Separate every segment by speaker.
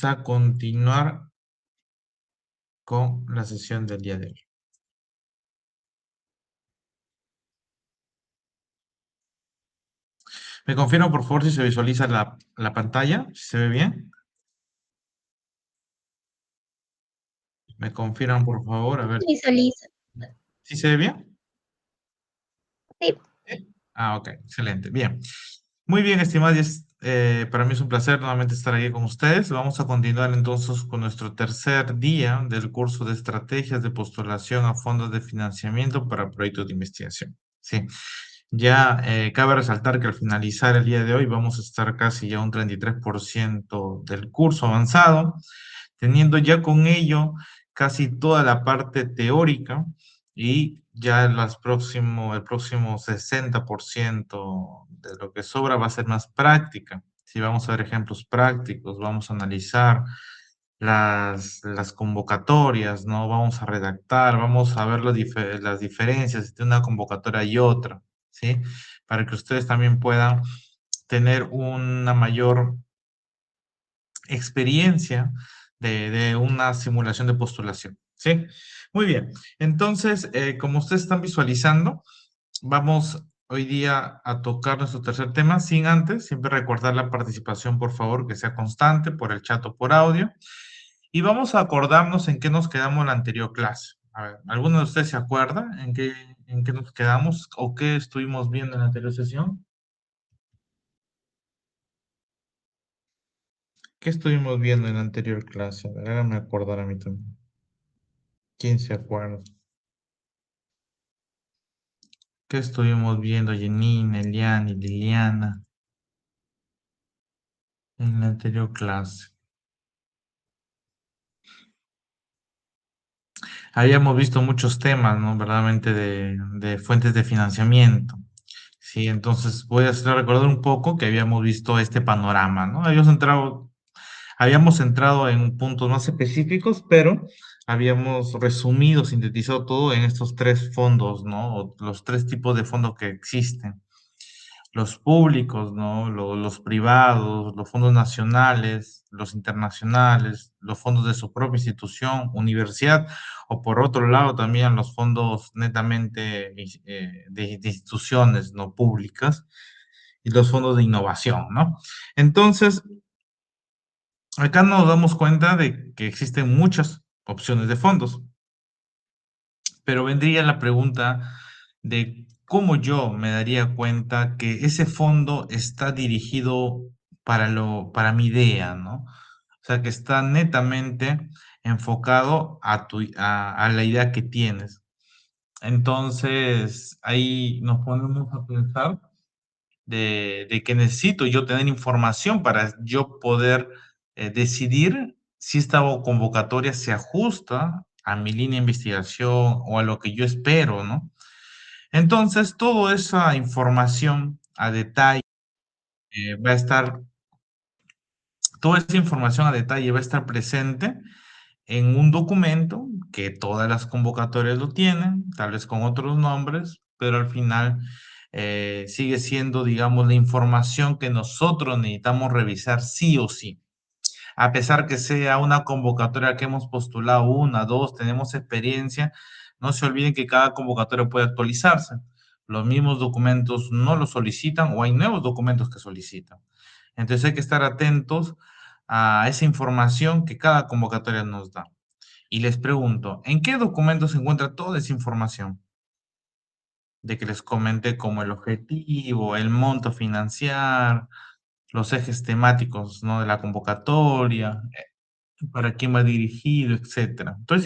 Speaker 1: a continuar con la sesión del día de hoy. ¿Me confirma, por favor, si se visualiza la pantalla? ¿Si se ve bien? ¿Me confirman, por favor? A ver,
Speaker 2: Visualiza.
Speaker 1: ¿sí se ve bien?
Speaker 2: Sí.
Speaker 1: ¿Sí? Ah, ok, excelente. Bien. Muy bien, estimados. Para mí es un placer nuevamente estar aquí con ustedes. Vamos a continuar entonces con nuestro tercer día del curso de estrategias de postulación a fondos de financiamiento para proyectos de investigación. Sí. Ya cabe resaltar que al finalizar el día de hoy vamos a estar casi ya un 33% del curso avanzado, teniendo ya con ello casi toda la parte teórica y ya el próximo 60% de lo que sobra va a ser más práctica. Si vamos a ver ejemplos prácticos, vamos a analizar las convocatorias, ¿no? Vamos a redactar, vamos a ver las diferencias entre una convocatoria y otra, ¿sí? Para que ustedes también puedan tener una mayor experiencia de una simulación de postulación, ¿sí? Muy bien. Entonces, como ustedes están visualizando, vamos hoy día a tocar nuestro tercer tema, sin antes, siempre recordar la participación, por favor, que sea constante por el chat o por audio. Y vamos a acordarnos en qué nos quedamos la anterior clase. A ver, ¿alguno de ustedes se acuerda en qué nos quedamos o qué estuvimos viendo en la anterior sesión? ¿Qué estuvimos viendo en la anterior clase? A ver, háganme acordar a mí también. ¿Quién se acuerda? ¿Qué estuvimos viendo, Janine, Eliane y Liliana, en la anterior clase? Habíamos visto muchos temas, ¿no? Verdaderamente de fuentes de financiamiento. Sí, entonces voy a hacer recordar un poco que habíamos visto este panorama, ¿no? Habíamos entrado en puntos más específicos, pero habíamos resumido, sintetizado todo en estos tres fondos, ¿no? O los tres tipos de fondos que existen. Los públicos, ¿no? Los privados, los fondos nacionales, los internacionales, los fondos de su propia institución, universidad, o por otro lado también los fondos netamente de instituciones no públicas y los fondos de innovación, ¿no? Entonces, acá nos damos cuenta de que existen muchas opciones de fondos, pero vendría la pregunta de cómo yo me daría cuenta que ese fondo está dirigido para mi idea, ¿no? O sea, que está netamente enfocado a la idea que tienes. Entonces, ahí nos ponemos a pensar de que necesito yo tener información para yo poder decidir si esta convocatoria se ajusta a mi línea de investigación o a lo que yo espero, ¿no? Entonces, toda esa información a detalle va a estar, toda esa información a detalle va a estar presente en un documento que todas las convocatorias lo tienen, tal vez con otros nombres, pero al final sigue siendo, digamos, la información que nosotros necesitamos revisar sí o sí. A pesar que sea una convocatoria que hemos postulado una, dos, tenemos experiencia, no se olviden que cada convocatoria puede actualizarse. Los mismos documentos no lo solicitan o hay nuevos documentos que solicitan. Entonces hay que estar atentos a esa información que cada convocatoria nos da. Y les pregunto, ¿en qué documento se encuentra toda esa información? De que les comenté como el objetivo, el monto a financiar, los ejes temáticos, ¿no? De la convocatoria, para quién va dirigido, etcétera. Toda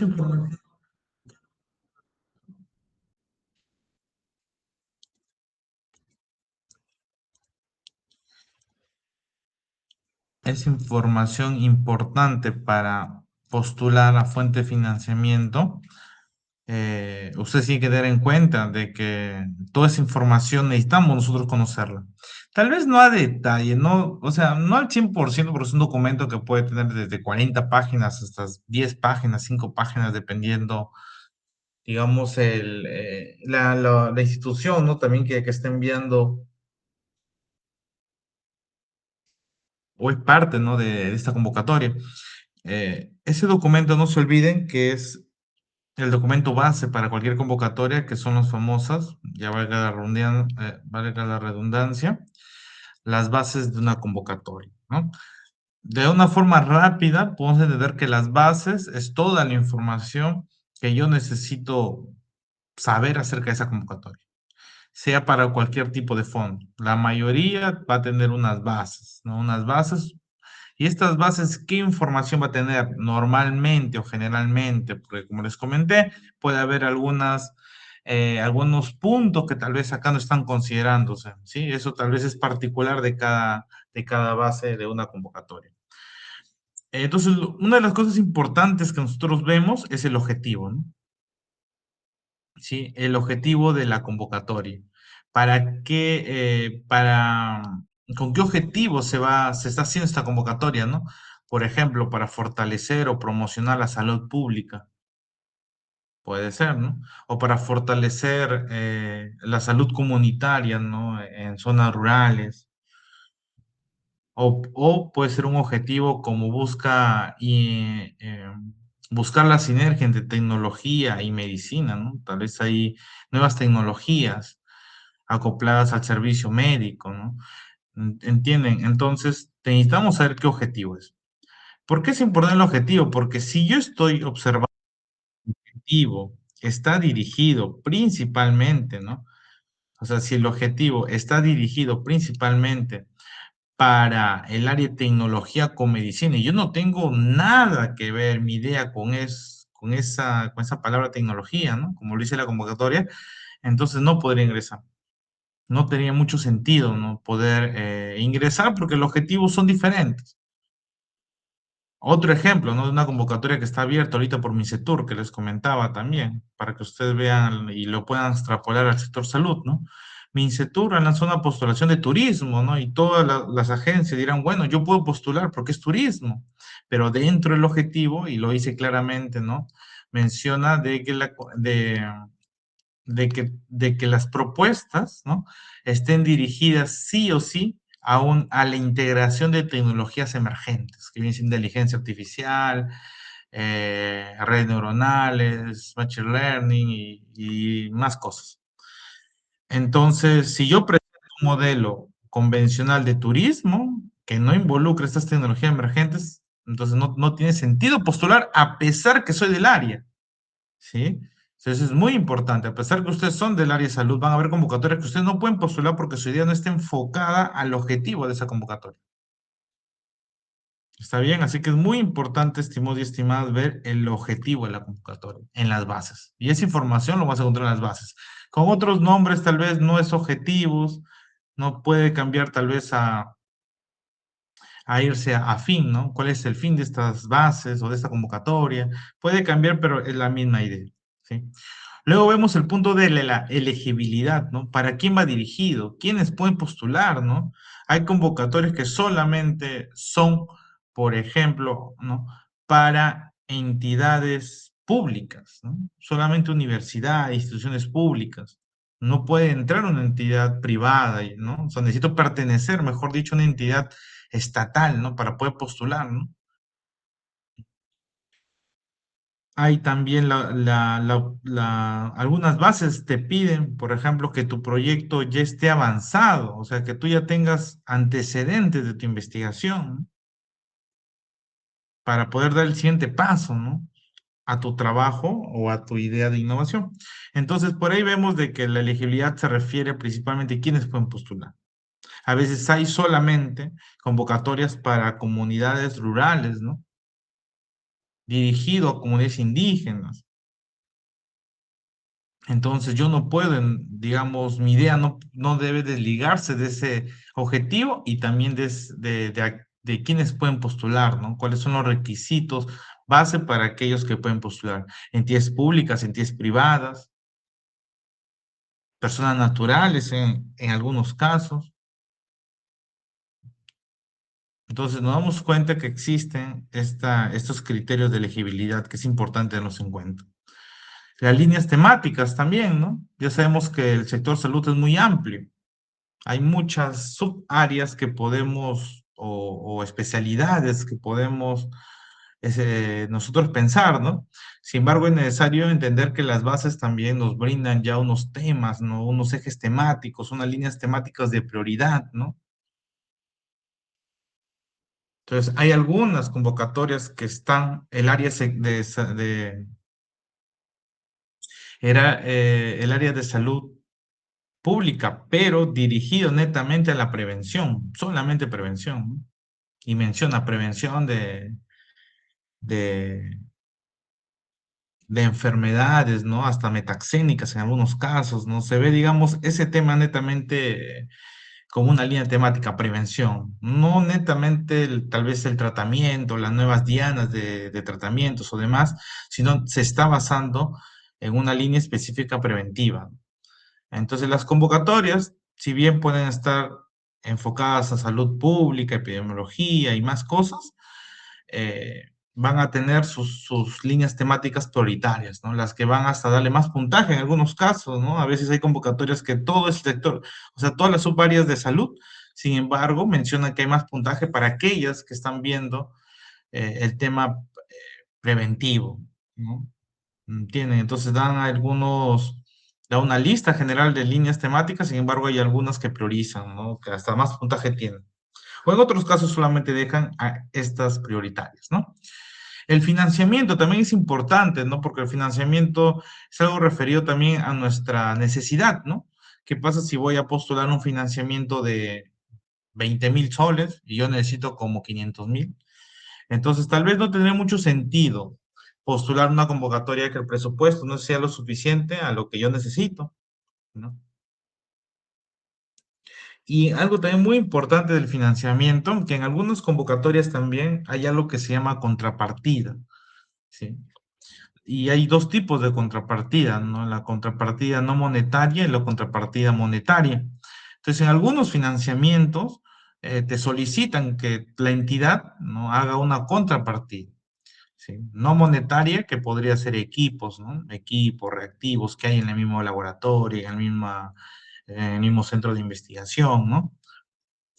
Speaker 1: esa información importante para postular la fuente de financiamiento, usted tiene que tener en cuenta de que toda esa información necesitamos nosotros conocerla. Tal vez no a detalle, no, o sea, no al 100%, porque es un documento que puede tener desde 40 páginas hasta 10 páginas, 5 páginas, dependiendo, digamos, la institución, ¿no? También que esté enviando o es parte, ¿no? de esta convocatoria. Ese documento, no se olviden que es el documento base para cualquier convocatoria, que son las famosas, ya valga la redundancia, las bases de una convocatoria, ¿no? De una forma rápida, podemos entender que las bases es toda la información que yo necesito saber acerca de esa convocatoria, sea para cualquier tipo de fondo. La mayoría va a tener unas bases, ¿no? Unas bases. Y estas bases, ¿qué información va a tener normalmente o generalmente? Porque como les comenté, puede haber algunos puntos que tal vez acá no están considerándose, ¿sí? Eso tal vez es particular de cada base de una convocatoria. Entonces, una de las cosas importantes que nosotros vemos es el objetivo, ¿no? ¿Sí? El objetivo de la convocatoria. ¿Para qué, con qué objetivo se está haciendo esta convocatoria, ¿no? Por ejemplo, para fortalecer o promocionar la salud pública, puede ser, ¿no? O para fortalecer la salud comunitaria, ¿no? En zonas rurales. O puede ser un objetivo como buscar la sinergia entre tecnología y medicina, ¿no? Tal vez hay nuevas tecnologías acopladas al servicio médico, ¿no? ¿Entienden? Entonces, necesitamos saber qué objetivo es. ¿Por qué es importante el objetivo? Porque si yo estoy observando el objetivo, está dirigido principalmente, ¿no? O sea, si el objetivo está dirigido principalmente para el área de tecnología con medicina. Y yo no tengo nada que ver, mi idea con esa palabra tecnología, ¿no? Como lo dice la convocatoria, entonces no podría ingresar. No tenía mucho sentido, ¿no? Poder ingresar porque los objetivos son diferentes. Otro ejemplo, ¿no? De una convocatoria que está abierta ahorita por Micetur, que les comentaba también, para que ustedes vean y lo puedan extrapolar al sector salud, ¿no? Micetur lanzó una postulación de turismo, ¿no? Y todas las agencias dirán, bueno, yo puedo postular porque es turismo, pero dentro del objetivo, y lo dice claramente, ¿no? Menciona de que las propuestas, ¿no? Estén dirigidas sí o sí a la integración de tecnologías emergentes, que vienen siendo inteligencia artificial, redes neuronales, machine learning y más cosas. Entonces, si yo presento un modelo convencional de turismo que no involucra estas tecnologías emergentes, entonces no tiene sentido postular a pesar que soy del área. ¿Sí? Entonces es muy importante, a pesar que ustedes son del área de salud, van a haber convocatorias que ustedes no pueden postular porque su idea no está enfocada al objetivo de esa convocatoria. ¿Está bien? Así que es muy importante, estimados y estimadas, ver el objetivo de la convocatoria en las bases. Y esa información lo vas a encontrar en las bases. Con otros nombres tal vez no es objetivos, no puede cambiar tal vez a irse a fin, ¿no? ¿Cuál es el fin de estas bases o de esta convocatoria? Puede cambiar, pero es la misma idea, ¿sí? Luego vemos el punto de la elegibilidad, ¿no? ¿Para quién va dirigido? ¿Quiénes pueden postular, no? Hay convocatorias que solamente son, por ejemplo, ¿no? Para entidades públicas, ¿no? Solamente universidades, instituciones públicas. No puede entrar una entidad privada, ¿no? O sea, necesito pertenecer, mejor dicho, a una entidad estatal, ¿no? Para poder postular, ¿no? Hay también algunas bases te piden, por ejemplo, que tu proyecto ya esté avanzado, o sea, que tú ya tengas antecedentes de tu investigación, ¿no? Para poder dar el siguiente paso, ¿no? A tu trabajo o a tu idea de innovación. Entonces, por ahí vemos de que la elegibilidad se refiere principalmente a quienes pueden postular. A veces hay solamente convocatorias para comunidades rurales, ¿no? Dirigido a comunidades indígenas. Entonces yo no puedo, digamos, mi idea no debe desligarse de ese objetivo y también de quienes pueden postular, ¿no? ¿Cuáles son los requisitos base para aquellos que pueden postular? Entidades públicas, entidades privadas, personas naturales en algunos casos. Entonces nos damos cuenta que existen estos criterios de elegibilidad que es importante tenerlos en cuenta. Las líneas temáticas también, ¿no? Ya sabemos que el sector salud es muy amplio. Hay muchas subáreas que podemos o especialidades que podemos nosotros pensar, ¿no? Sin embargo, es necesario entender que las bases también nos brindan ya unos temas, ¿no? Unos ejes temáticos, unas líneas temáticas de prioridad, ¿no? Entonces, hay algunas convocatorias que están, el área de salud pública, pero dirigido netamente a la prevención, solamente prevención, ¿no? Y menciona prevención de, de enfermedades, ¿no? Hasta metaxénicas en algunos casos, ¿no? Se ve, digamos, ese tema netamente como una línea temática, prevención, no netamente tal vez el tratamiento, las nuevas dianas de tratamientos o demás, sino se está basando en una línea específica preventiva. Entonces, las convocatorias, si bien pueden estar enfocadas a salud pública, epidemiología y más cosas, van a tener sus líneas temáticas prioritarias, ¿no? Las que van hasta darle más puntaje en algunos casos, ¿no? A veces hay convocatorias que todo el sector, o sea, todas las subáreas de salud, sin embargo, mencionan que hay más puntaje para aquellas que están viendo el tema preventivo, ¿no? ¿Entienden? Entonces da una lista general de líneas temáticas, sin embargo, hay algunas que priorizan, ¿no? Que hasta más puntaje tienen. O en otros casos solamente dejan a estas prioritarias, ¿no? El financiamiento también es importante, ¿no? Porque el financiamiento es algo referido también a nuestra necesidad, ¿no? ¿Qué pasa si voy a postular un financiamiento de 20.000 soles y yo necesito como 500.000? Entonces, tal vez no tendría mucho sentido postular una convocatoria que el presupuesto no sea lo suficiente a lo que yo necesito, ¿no? Y algo también muy importante del financiamiento, que en algunas convocatorias también hay algo que se llama contrapartida, ¿sí? Y hay dos tipos de contrapartida, ¿no? La contrapartida no monetaria y la contrapartida monetaria. Entonces, en algunos financiamientos te solicitan que la entidad, ¿no?, haga una contrapartida, ¿sí? No monetaria, que podría ser equipos, ¿no? Equipos, reactivos que hay en el mismo laboratorio, en el mismo centro de investigación, ¿no?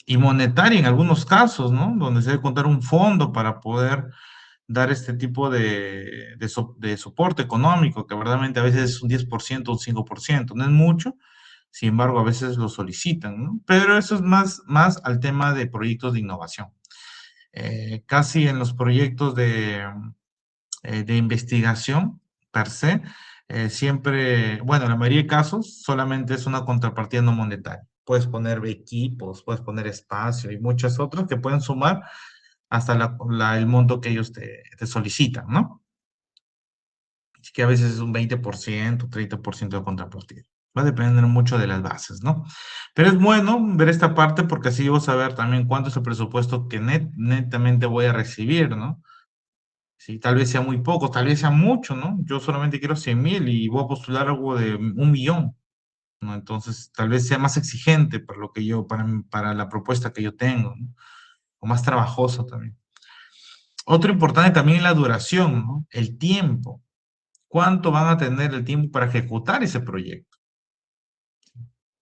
Speaker 1: Y monetaria en algunos casos, ¿no? Donde se debe contar un fondo para poder dar este tipo de soporte económico, que verdaderamente a veces es un 10%, un 5%, no es mucho, sin embargo, a veces lo solicitan, ¿no? Pero eso es más al tema de proyectos de innovación. Casi en los proyectos de investigación per se, siempre, bueno, en la mayoría de casos solamente es una contrapartida no monetaria. Puedes poner equipos, puedes poner espacio y muchas otras que pueden sumar hasta el monto que ellos te solicitan, ¿no? Así que a veces es un 20%, 30% de contrapartida. Va a depender mucho de las bases, ¿no? Pero es bueno ver esta parte porque así yo voy a saber también cuánto es el presupuesto que netamente voy a recibir, ¿no? Sí, tal vez sea muy poco, tal vez sea mucho, ¿no? Yo solamente quiero 100.000 y voy a postular algo de 1.000.000, ¿no? Entonces, tal vez sea más exigente para lo que para la propuesta que yo tengo, ¿no? O más trabajoso también. Otro importante también es la duración, ¿no? El tiempo. ¿Cuánto van a tener el tiempo para ejecutar ese proyecto?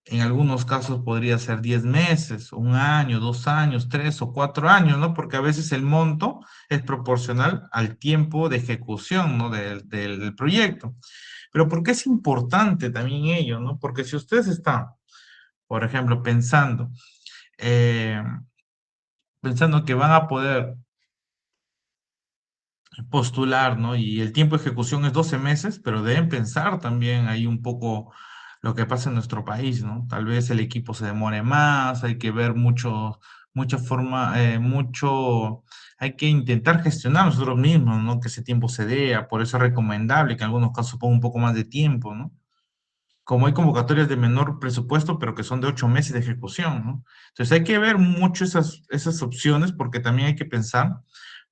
Speaker 1: En algunos casos podría ser 10 meses, un año, 2 años, 3 o 4 años, ¿no? Porque a veces el monto es proporcional al tiempo de ejecución, ¿no? Del proyecto. Pero ¿por qué es importante también ello, ¿no? Porque si ustedes están, por ejemplo, eh, pensando que van a poder postular, ¿no? Y el tiempo de ejecución es 12 meses, pero deben pensar también ahí un poco lo que pasa en nuestro país, ¿no? Tal vez el equipo se demore más, hay que ver mucha forma, hay que intentar gestionar nosotros mismos, ¿no? Que ese tiempo se dé, por eso es recomendable que en algunos casos ponga un poco más de tiempo, ¿no? Como hay convocatorias de menor presupuesto, pero que son de 8 meses de ejecución, ¿no? Entonces hay que ver mucho esas opciones porque también hay que pensar,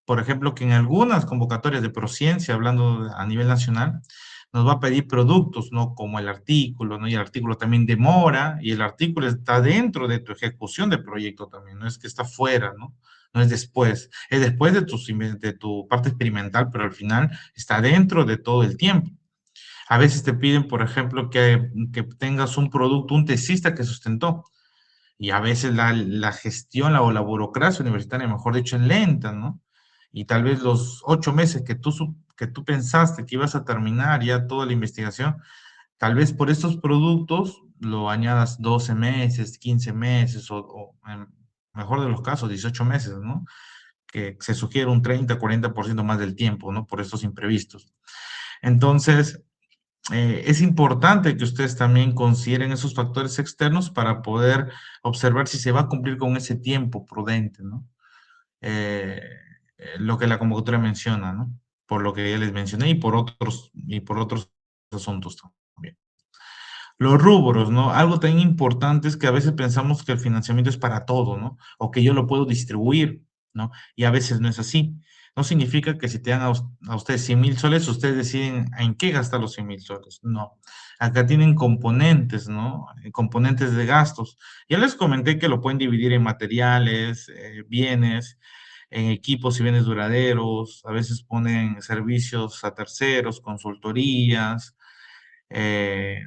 Speaker 1: por ejemplo, que en algunas convocatorias de Prociencia, hablando a nivel nacional, nos va a pedir productos, ¿no? Como el artículo, ¿no? Y el artículo también demora, y el artículo está dentro de tu ejecución de proyecto también, no es que está fuera, ¿no? No es después de tu parte experimental, pero al final está dentro de todo el tiempo. A veces te piden, por ejemplo, que tengas un producto, un tesista que sustentó. Y a veces la gestión o la burocracia universitaria, mejor dicho, es lenta, ¿no? Y tal vez los 8 meses que tú pensaste que ibas a terminar ya toda la investigación, tal vez por estos productos lo añadas 12 meses, 15 meses o en mejor de los casos, 18 meses, ¿no? Que se sugiere un 30, 40% más del tiempo, ¿no? Por estos imprevistos. Entonces, es importante que ustedes también consideren esos factores externos para poder observar si se va a cumplir con ese tiempo prudente, ¿no? Eh, lo que la convocatoria menciona, ¿no? Por lo que ya les mencioné y por otros asuntos también. Los rubros, ¿no? Algo tan importante es que a veces pensamos que el financiamiento es para todo, ¿no? O que yo lo puedo distribuir, ¿no? Y a veces no es así. No significa que si te dan a ustedes 100,000 soles, ustedes deciden en qué gastar los 100,000 soles. No. Acá tienen componentes, ¿no? Componentes de gastos. Ya les comenté que lo pueden dividir en materiales, bienes, en equipos y bienes duraderos. A veces ponen servicios a terceros, consultorías, eh,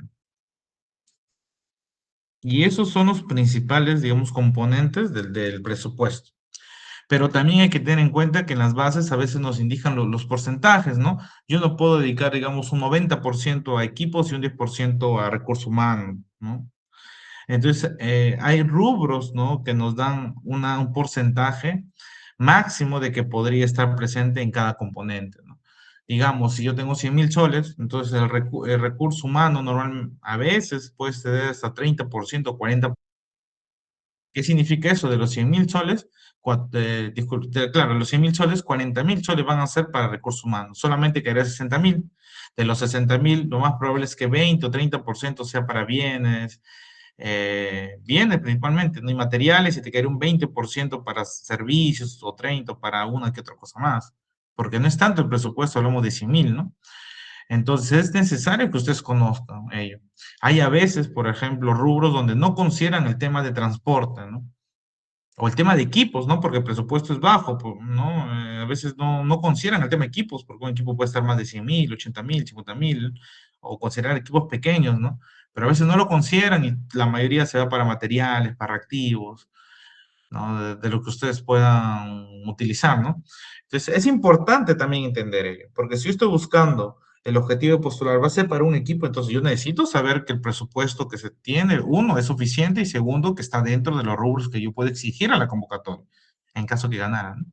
Speaker 1: y esos son los principales, digamos, componentes del presupuesto. Pero también hay que tener en cuenta que en las bases a veces nos indican los porcentajes, ¿no? Yo no puedo dedicar, digamos, un 90% a equipos y un 10% a recursos humanos, ¿no? Entonces, hay rubros, ¿no? Que nos dan un porcentaje máximo de que podría estar presente en cada componente, ¿no? Digamos, si yo tengo 100,000 soles, entonces el recurso humano normal a veces puede ceder hasta 30%, 40%. ¿Qué significa eso? De los 100,000 soles, disculpe, claro, los 100,000 soles, 40,000 soles van a ser para recursos humanos, solamente quedaría 60,000. De los 60,000, lo más probable es que 20 o 30% sea para bienes, bienes principalmente, no hay materiales, y te quedaría un 20% para servicios o 30% para una que otra cosa más, porque no es tanto el presupuesto, hablamos de 100,000, ¿no? Entonces es necesario que ustedes conozcan ello. Hay a veces, por ejemplo, rubros donde no consideran el tema de transporte, ¿no? O el tema de equipos, ¿no? Porque el presupuesto es bajo, ¿no? A veces no consideran el tema de equipos, porque un equipo puede estar más de 100,000, 80,000, 50,000, o considerar equipos pequeños, ¿no? Pero a veces no lo consideran y la mayoría se va para materiales, para reactivos, ¿no? De lo que ustedes puedan utilizar, ¿no? Entonces, es importante también entender ello, porque si yo estoy buscando el objetivo de postular va a ser para un equipo, entonces yo necesito saber que el presupuesto que se tiene, uno, es suficiente y segundo, que está dentro de los rubros que yo puedo exigir a la convocatoria, en caso que ganara, ¿no?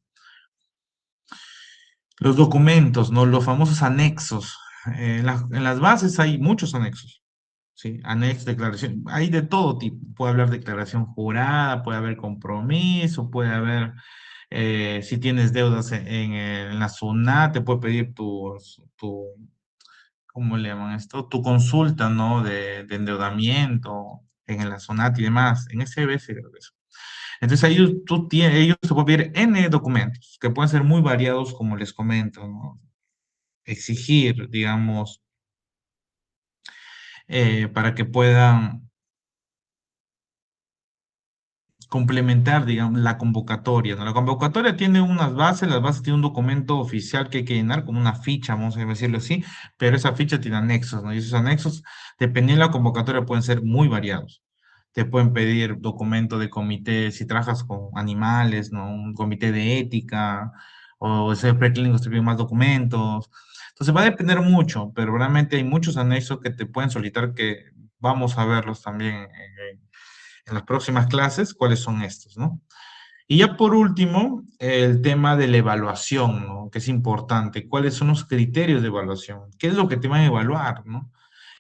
Speaker 1: Los documentos, ¿no? Los famosos anexos. En las bases hay muchos anexos. Sí, anexo, declaración, hay de todo tipo. Puede haber declaración jurada, puede haber compromiso, puede haber, si tienes deudas en la SUNAT, te puede pedir ¿cómo le llaman esto? Tu consulta, ¿no? De endeudamiento en la SUNAT y demás, en SBS, creo que es. Entonces ellos te pueden pedir N documentos, que pueden ser muy variados, como les comento, ¿no? Exigir, digamos, para que puedan complementar, digamos, la convocatoria, ¿no? La convocatoria tiene unas bases, las bases tienen un documento oficial que hay que llenar, como una ficha, vamos a decirlo así, pero esa ficha tiene anexos, ¿no? Y esos anexos, dependiendo de la convocatoria, pueden ser muy variados. Te pueden pedir documento de comité, si trabajas con animales, ¿no? Un comité de ética, o si preclínicos te piden más documentos. Entonces va a depender mucho, pero realmente hay muchos anexos que te pueden solicitar que vamos a verlos también en las próximas clases cuáles son estos, ¿no? Y ya por último, el tema de la evaluación, ¿no? Que es importante. ¿Cuáles son los criterios de evaluación? ¿Qué es lo que te van a evaluar, ¿no?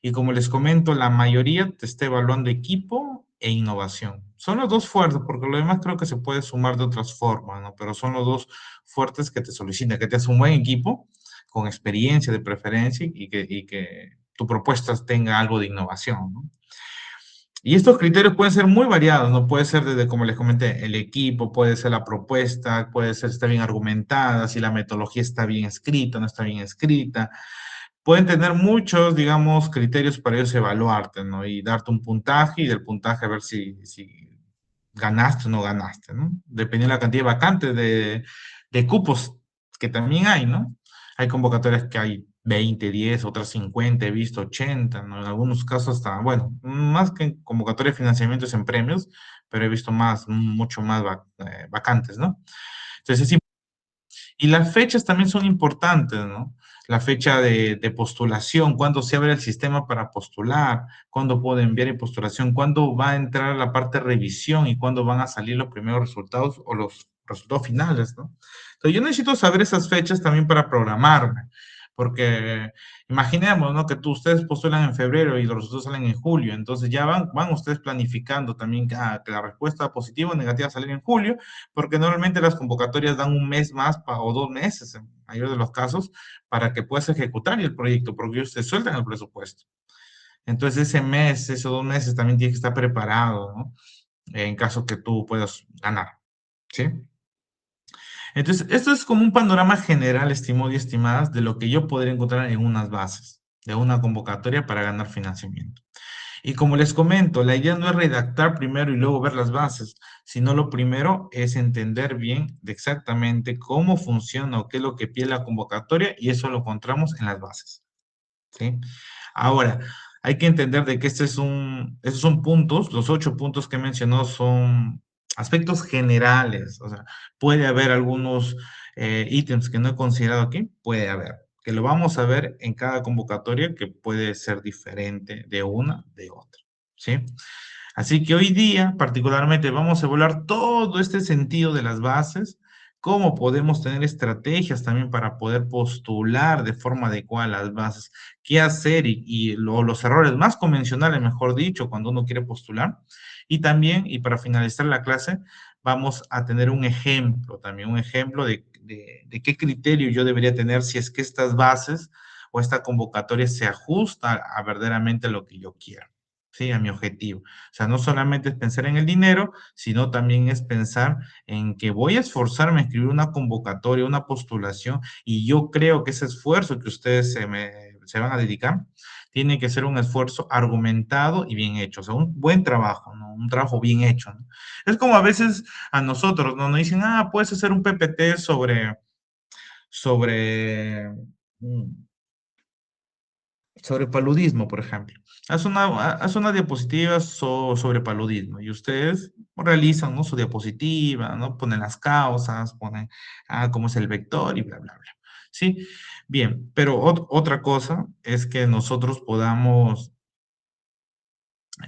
Speaker 1: Y como les comento, la mayoría te está evaluando equipo e innovación. Son los dos fuertes, porque lo demás creo que se puede sumar de otras formas, ¿no? Pero son los dos fuertes que te solicitan, que te hace un buen equipo, con experiencia de preferencia y que tu propuesta tenga algo de innovación, ¿no? Y estos criterios pueden ser muy variados, ¿no? Puede ser desde, como les comenté, el equipo, puede ser la propuesta, puede ser si está bien argumentada, si la metodología está bien escrita, no está bien escrita. Pueden tener muchos, digamos, criterios para ellos evaluarte, ¿no? Y darte un puntaje y del puntaje a ver si ganaste o no ganaste, ¿no? Dependiendo de la cantidad de vacantes de cupos que también hay, ¿no? Hay convocatorias que hay 20, 10, otras 50, he visto 80, ¿no? En algunos casos hasta, bueno, más que en convocatoria de financiamientos en premios, pero he visto más, mucho más vacantes, ¿no? Entonces es y las fechas también son importantes, ¿no? La fecha de postulación, cuándo se abre el sistema para postular, cuándo puedo enviar mi postulación, cuándo va a entrar la parte de revisión y cuándo van a salir los primeros resultados o los resultados finales, ¿no? Entonces, yo necesito saber esas fechas también para programarme, porque imaginemos, ¿no? Que ustedes postulan en febrero y los resultados salen en julio, entonces ya van ustedes planificando también que la respuesta positiva o negativa va a salir en julio, porque normalmente las convocatorias dan un mes más o 2 meses, en mayor de los casos, para que puedas ejecutar el proyecto, porque ellos te sueltan el presupuesto. Entonces, ese mes, esos 2 meses también tiene que estar preparado, ¿no? En caso que tú puedas ganar, ¿sí? Entonces, esto es como un panorama general, estimado y estimadas, de lo que yo podría encontrar en unas bases de una convocatoria para ganar financiamiento. Y como les comento, la idea no es redactar primero y luego ver las bases, sino lo primero es entender bien de exactamente cómo funciona o qué es lo que pide la convocatoria y eso lo encontramos en las bases, ¿sí? Ahora, hay que entender de que esos son puntos, los 8 puntos que mencionó son aspectos generales, o sea, puede haber algunos ítems que no he considerado aquí, puede haber, que lo vamos a ver en cada convocatoria que puede ser diferente de una de otra, ¿sí? Así que hoy día, particularmente, vamos a evaluar todo este sentido de las bases, cómo podemos tener estrategias también para poder postular de forma adecuada las bases, qué hacer los errores más convencionales, mejor dicho, cuando uno quiere postular. Y también, y para finalizar la clase, vamos a tener un ejemplo también, un ejemplo de qué criterio yo debería tener si es que estas bases o esta convocatoria se ajusta a verdaderamente lo que yo quiero, ¿sí? A mi objetivo. O sea, no solamente es pensar en el dinero, sino también es pensar en que voy a esforzarme a escribir una convocatoria, una postulación, y yo creo que ese esfuerzo que ustedes se van a dedicar tiene que ser un esfuerzo argumentado y bien hecho, o sea, un buen trabajo, ¿no? Un trabajo bien hecho, ¿no? Es como a veces a nosotros, ¿no? Nos dicen, puedes hacer un PPT sobre, mm, sobre paludismo, por ejemplo. Haz una diapositiva sobre paludismo y ustedes realizan, ¿no? Su diapositiva, ¿no? Ponen las causas, ponen cómo es el vector y bla, bla, bla. ¿Sí? Bien, pero otra cosa es que nosotros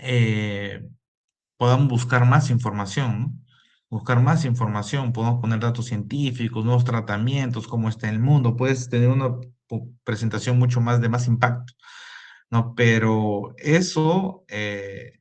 Speaker 1: eh, podamos buscar más información, ¿no? Buscar más información, podemos poner datos científicos, nuevos tratamientos, cómo está el mundo, puedes tener una presentación mucho más de más impacto, ¿no? Pero eso eh,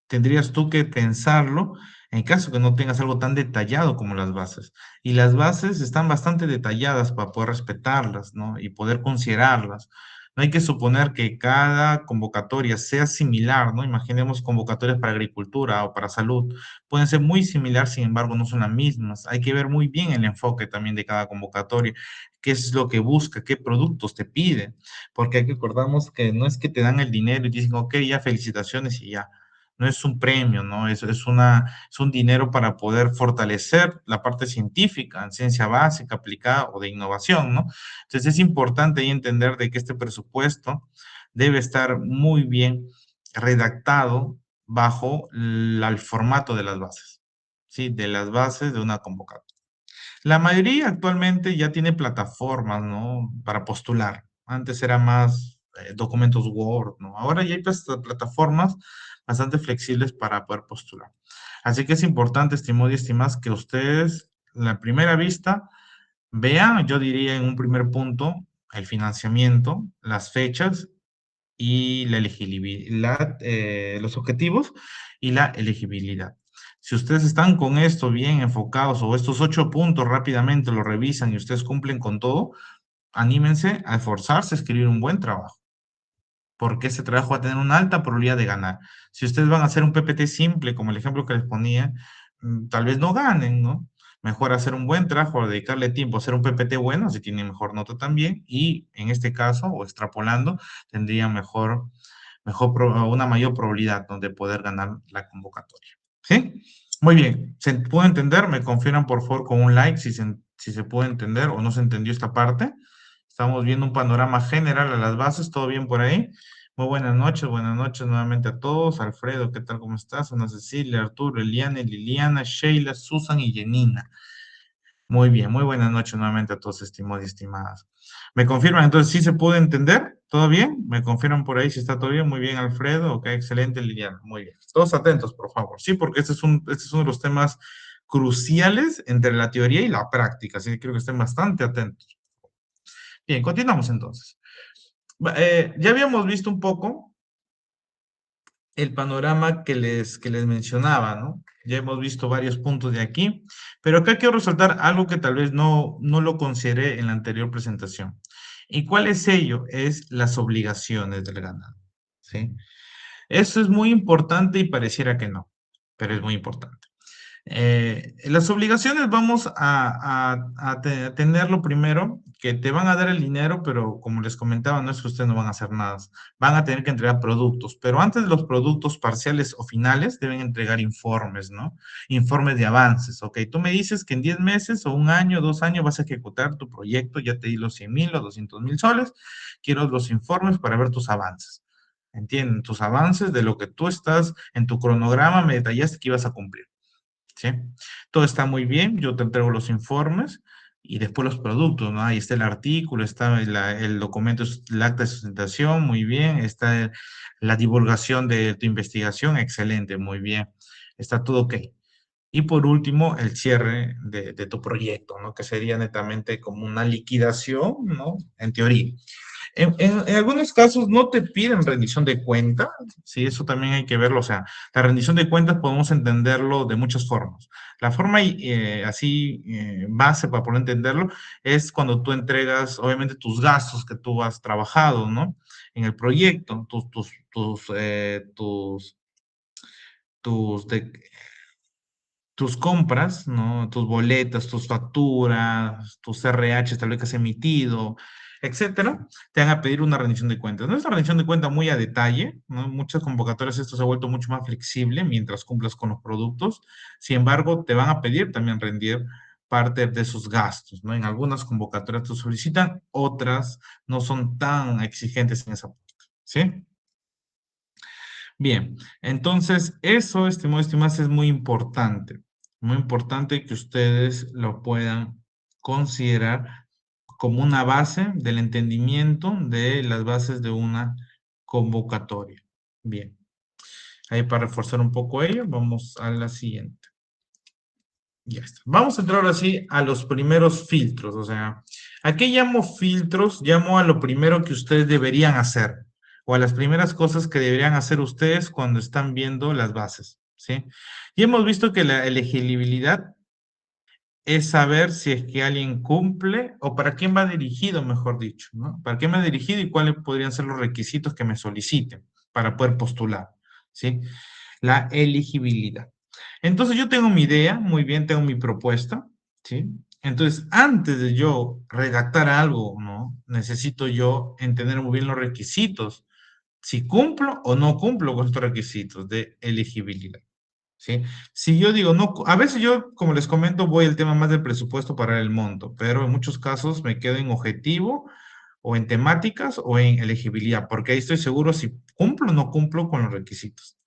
Speaker 1: tendrías tú que pensarlo en caso que no tengas algo tan detallado como las bases. Y las bases están bastante detalladas para poder respetarlas, ¿no? Y poder considerarlas. No hay que suponer que cada convocatoria sea similar, ¿no? Imaginemos convocatorias para agricultura o para salud. Pueden ser muy similares, sin embargo, no son las mismas. Hay que ver muy bien el enfoque también de cada convocatoria, qué es lo que busca, qué productos te piden, porque hay que acordarnos que no es que te dan el dinero y dicen, ok, ya felicitaciones y ya. No es un premio, ¿no? Es un dinero para poder fortalecer la parte científica, en ciencia básica, aplicada o de innovación, ¿no? Entonces es importante ahí entender de que este presupuesto debe estar muy bien redactado bajo el formato de las bases, ¿sí? De las bases de una convocatoria. La mayoría actualmente ya tiene plataformas, ¿no? Para postular. Antes era más documentos Word, ¿no? Ahora ya hay plataformas bastante flexibles para poder postular. Así que es importante, estimados y estimadas, que ustedes, la primera vista, vean, yo diría en un primer punto, el financiamiento, las fechas y la elegibilidad, los objetivos y la elegibilidad. Si ustedes están con esto bien enfocados o estos 8 puntos rápidamente lo revisan y ustedes cumplen con todo, anímense a esforzarse a escribir un buen trabajo, porque ese trabajo va a tener una alta probabilidad de ganar. Si ustedes van a hacer un PPT simple, como el ejemplo que les ponía, tal vez no ganen, ¿no? Mejor hacer un buen trabajo, dedicarle tiempo a hacer un PPT bueno, si tiene mejor nota también, y en este caso, o extrapolando, tendría una mayor probabilidad, ¿no? De poder ganar la convocatoria. ¿Sí? Muy bien. ¿Se puede entender? Me confirman por favor con un like si se puede entender o no se entendió esta parte. Estamos viendo un panorama general a las bases, ¿todo bien por ahí? Muy buenas noches nuevamente a todos. Alfredo, ¿qué tal? ¿Cómo estás? Ana Cecilia, Arturo, Eliane, Liliana, Sheila, Susan y Janina. Muy bien, muy buenas noches nuevamente a todos, estimados y estimadas. ¿Me confirman entonces sí se puede entender? ¿Todo bien? ¿Me confirman por ahí si está todo bien? Muy bien, Alfredo. Ok, excelente, Liliana. Muy bien. Todos atentos, por favor. Sí, porque este es uno de los temas cruciales entre la teoría y la práctica, así que creo que estén bastante atentos. Bien, continuamos entonces. Ya habíamos visto un poco el panorama que les mencionaba, ¿no? Ya hemos visto varios puntos de aquí, pero acá quiero resaltar algo que tal vez no lo consideré en la anterior presentación. ¿Y cuál es ello? Es las obligaciones del ganado, ¿sí? Eso es muy importante y pareciera que no, pero es muy importante. Las obligaciones vamos a tenerlo primero, que te van a dar el dinero, pero como les comentaba, no es que ustedes no van a hacer nada, van a tener que entregar productos, pero antes de los productos parciales o finales deben entregar informes, ¿no? Informes de avances, ¿ok? Tú me dices que en 10 meses o un año, 2 años vas a ejecutar tu proyecto, ya te di los 100,000 o 200,000 soles, quiero los informes para ver tus avances. ¿Entienden? Tus avances de lo que tú estás en tu cronograma, me detallaste que ibas a cumplir. ¿Sí? Todo está muy bien, yo te entrego los informes y después los productos, ¿no? Ahí está el artículo, está el documento, el acta de sustentación, muy bien, está la divulgación de tu investigación, excelente, muy bien, está todo ok. Y por último, el cierre de tu proyecto, ¿no? Que sería netamente como una liquidación, ¿no? En teoría. En algunos casos no te piden rendición de cuenta, sí, eso también hay que verlo, o sea, la rendición de cuentas podemos entenderlo de muchas formas. La forma así base para poder entenderlo es cuando tú entregas, obviamente, tus gastos que tú has trabajado, ¿no? En el proyecto, tus, de- tus compras, ¿no? Tus boletas, tus facturas, tus RH tal vez que has emitido, etcétera, te van a pedir una rendición de cuentas. No es una rendición de cuentas muy a detalle, ¿no? Muchas convocatorias esto se ha vuelto mucho más flexible mientras cumplas con los productos. Sin embargo, te van a pedir también rendir parte de sus gastos, ¿no? En algunas convocatorias te solicitan, otras no son tan exigentes en esa parte, ¿sí? Bien, entonces eso, estimados, es muy importante que ustedes lo puedan considerar como una base del entendimiento de las bases de una convocatoria. Bien, ahí para reforzar un poco ello, vamos a la siguiente. Ya está. Vamos a entrar ahora sí a los primeros filtros, o sea, ¿a qué llamo filtros? Llamo a lo primero que ustedes deberían hacer o a las primeras cosas que deberían hacer ustedes cuando están viendo las bases, ¿sí? Y hemos visto que la elegibilidad es saber si es que alguien cumple o para quién va dirigido, mejor dicho, ¿no? ¿Para quién va dirigido y cuáles podrían ser los requisitos que me soliciten para poder postular, ¿sí? La elegibilidad. Entonces yo tengo mi idea, muy bien, tengo mi propuesta, ¿sí? Entonces, antes de yo redactar algo, ¿no? Necesito yo entender muy bien los requisitos, si cumplo o no cumplo con estos requisitos de elegibilidad, ¿sí? Si yo digo, no, a veces yo, como les comento, voy al tema más del presupuesto para el monto, pero en muchos casos me quedo en objetivo o en temáticas o en elegibilidad, porque ahí estoy seguro si cumplo o no cumplo con los requisitos.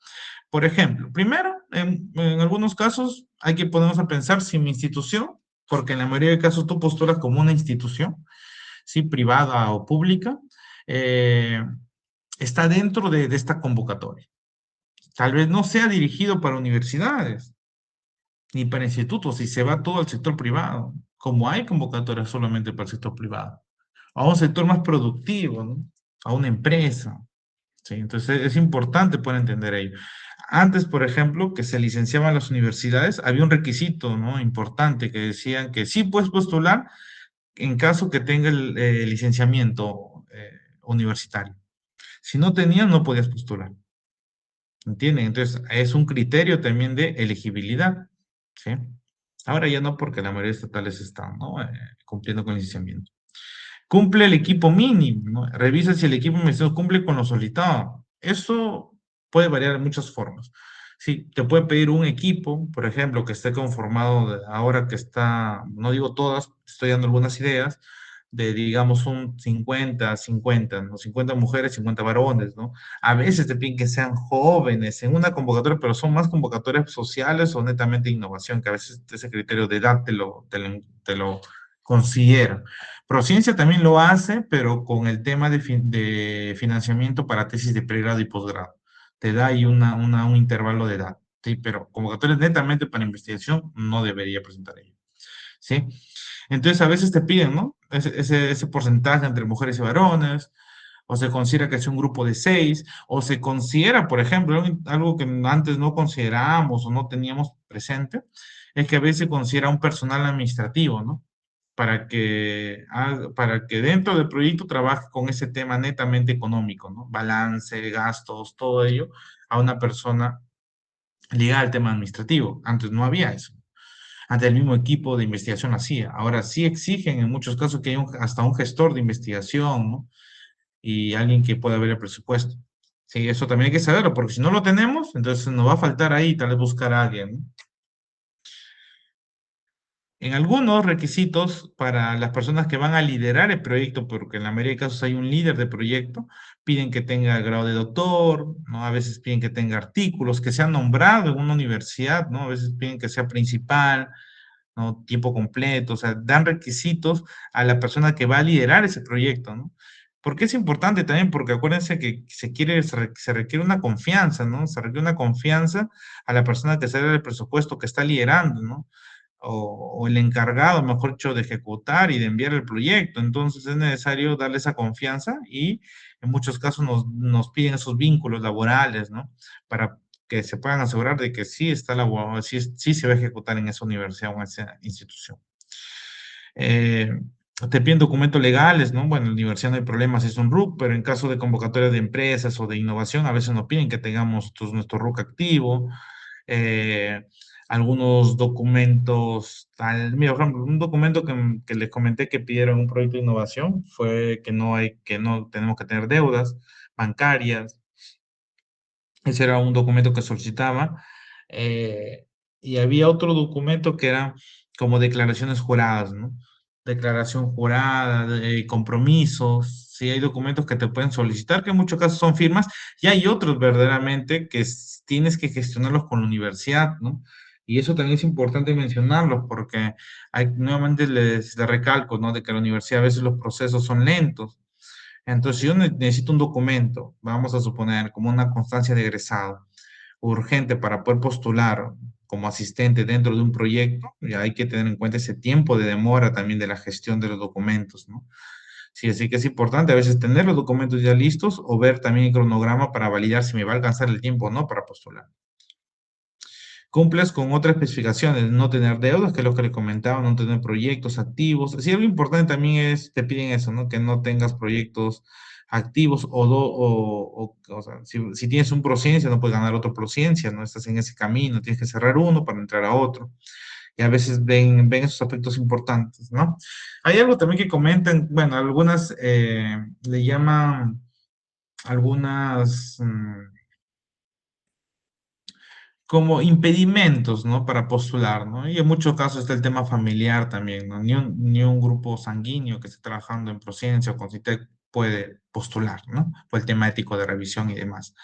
Speaker 1: Por ejemplo, primero, en algunos casos hay que ponernos a pensar si mi institución, porque en la mayoría de casos tú postulas como una institución, sí, privada o pública, eh, está dentro de esta convocatoria. Tal vez no sea dirigido para universidades ni para institutos y se va todo al sector privado, como hay convocatorias solamente para el sector privado, a un sector más productivo, ¿no? A una empresa. ¿Sí? Entonces es importante poder entender ello. Antes, por ejemplo, que se licenciaban las universidades, había un requisito, ¿no? Importante que decían que sí puedes postular en caso que tenga el licenciamiento universitario. Si no tenías, no podías postular. ¿Entienden? Entonces es un criterio también de elegibilidad. ¿Sí? Ahora ya no, porque la mayoría de estatales están, ¿no? Cumpliendo con el licenciamiento. Cumple el equipo mínimo, ¿no? Revisa si el equipo de investigación cumple con lo solicitado. Eso puede variar de muchas formas. Sí, te puede pedir un equipo, por ejemplo, que esté conformado ahora que está, no digo todas, estoy dando algunas ideas, de, digamos, un 50-50, ¿no? 50 mujeres, 50 varones, ¿no? A veces te piden que sean jóvenes en una convocatoria, pero son más convocatorias sociales o netamente innovación, que a veces ese criterio de edad te lo considera. Prociencia también lo hace, pero con el tema de financiamiento para tesis de pregrado y posgrado. Te da ahí un intervalo de edad, ¿sí? Pero convocatorias netamente para investigación no debería presentar ella, ¿sí? Entonces a veces te piden, ¿no? Ese porcentaje entre mujeres y varones, o se considera que es un grupo de 6, o se considera, por ejemplo, algo que antes no considerábamos o no teníamos presente, es que a veces se considera un personal administrativo, ¿no? Para que dentro del proyecto trabaje con ese tema netamente económico, ¿no? Balance, gastos, todo ello, a una persona ligada al tema administrativo. Antes no había eso. Antes el mismo equipo de investigación hacía. Ahora sí exigen en muchos casos que haya hasta un gestor de investigación, ¿no? Y alguien que pueda ver el presupuesto. Sí, eso también hay que saberlo, porque si no lo tenemos, entonces nos va a faltar ahí tal vez buscar a alguien, ¿no? En algunos requisitos para las personas que van a liderar el proyecto, porque en la mayoría de casos hay un líder de proyecto, piden que tenga grado de doctor, ¿no? A veces piden que tenga artículos, que sea nombrado en una universidad, ¿no? A veces piden que sea principal, ¿no? Tiempo completo, o sea, dan requisitos a la persona que va a liderar ese proyecto, ¿no? Porque es importante también, porque acuérdense que se requiere una confianza, ¿no? Se requiere una confianza a la persona que sale del presupuesto, que está liderando, ¿no? O el encargado, mejor dicho, de ejecutar y de enviar el proyecto. Entonces es necesario darle esa confianza y en muchos casos nos piden esos vínculos laborales, ¿no? Para que se puedan asegurar de que sí está sí se va a ejecutar en esa universidad o en esa institución. Eh, Te piden documentos legales, ¿no? Bueno, en la universidad no hay problemas, es un RUC, pero en caso de convocatoria de empresas o de innovación, a veces nos piden que tengamos nuestro RUC activo, eh, algunos documentos, mira, por ejemplo, un documento que les comenté que pidieron un proyecto de innovación fue que no tenemos que tener deudas bancarias. Ese era un documento que solicitaba. eh, y había otro documento que era como declaraciones juradas, ¿no? Declaración jurada, compromisos. Sí, hay documentos que te pueden solicitar, que en muchos casos son firmas, y hay otros verdaderamente que tienes que gestionarlos con la universidad, ¿no? Y eso también es importante mencionarlo porque nuevamente les recalco, ¿no? De que la universidad a veces los procesos son lentos. Entonces, si yo necesito un documento, vamos a suponer, como una constancia de egresado, urgente para poder postular como asistente dentro de un proyecto, ya hay que tener en cuenta ese tiempo de demora también de la gestión de los documentos, ¿no? Sí, así que es importante a veces tener los documentos ya listos o ver también el cronograma para validar si me va a alcanzar el tiempo o no para postular. Cumples con otras especificaciones, no tener deudas, que es lo que le comentaba, no tener proyectos activos. Sí, algo importante también es, te piden eso, ¿no? Que no tengas proyectos activos o sea, si tienes un Prociencia, no puedes ganar otro Prociencia, ¿no? Estás en ese camino, tienes que cerrar uno para entrar a otro. Y a veces ven esos aspectos importantes, ¿no? Hay algo también que comentan, bueno, algunas le llaman algunas... como impedimentos, ¿no? Para postular, ¿no? Y en muchos casos está el tema familiar también, ¿no? Ni un grupo sanguíneo que esté trabajando en Prociencia o con CITEC puede postular, ¿no? Por el tema ético de revisión y demás.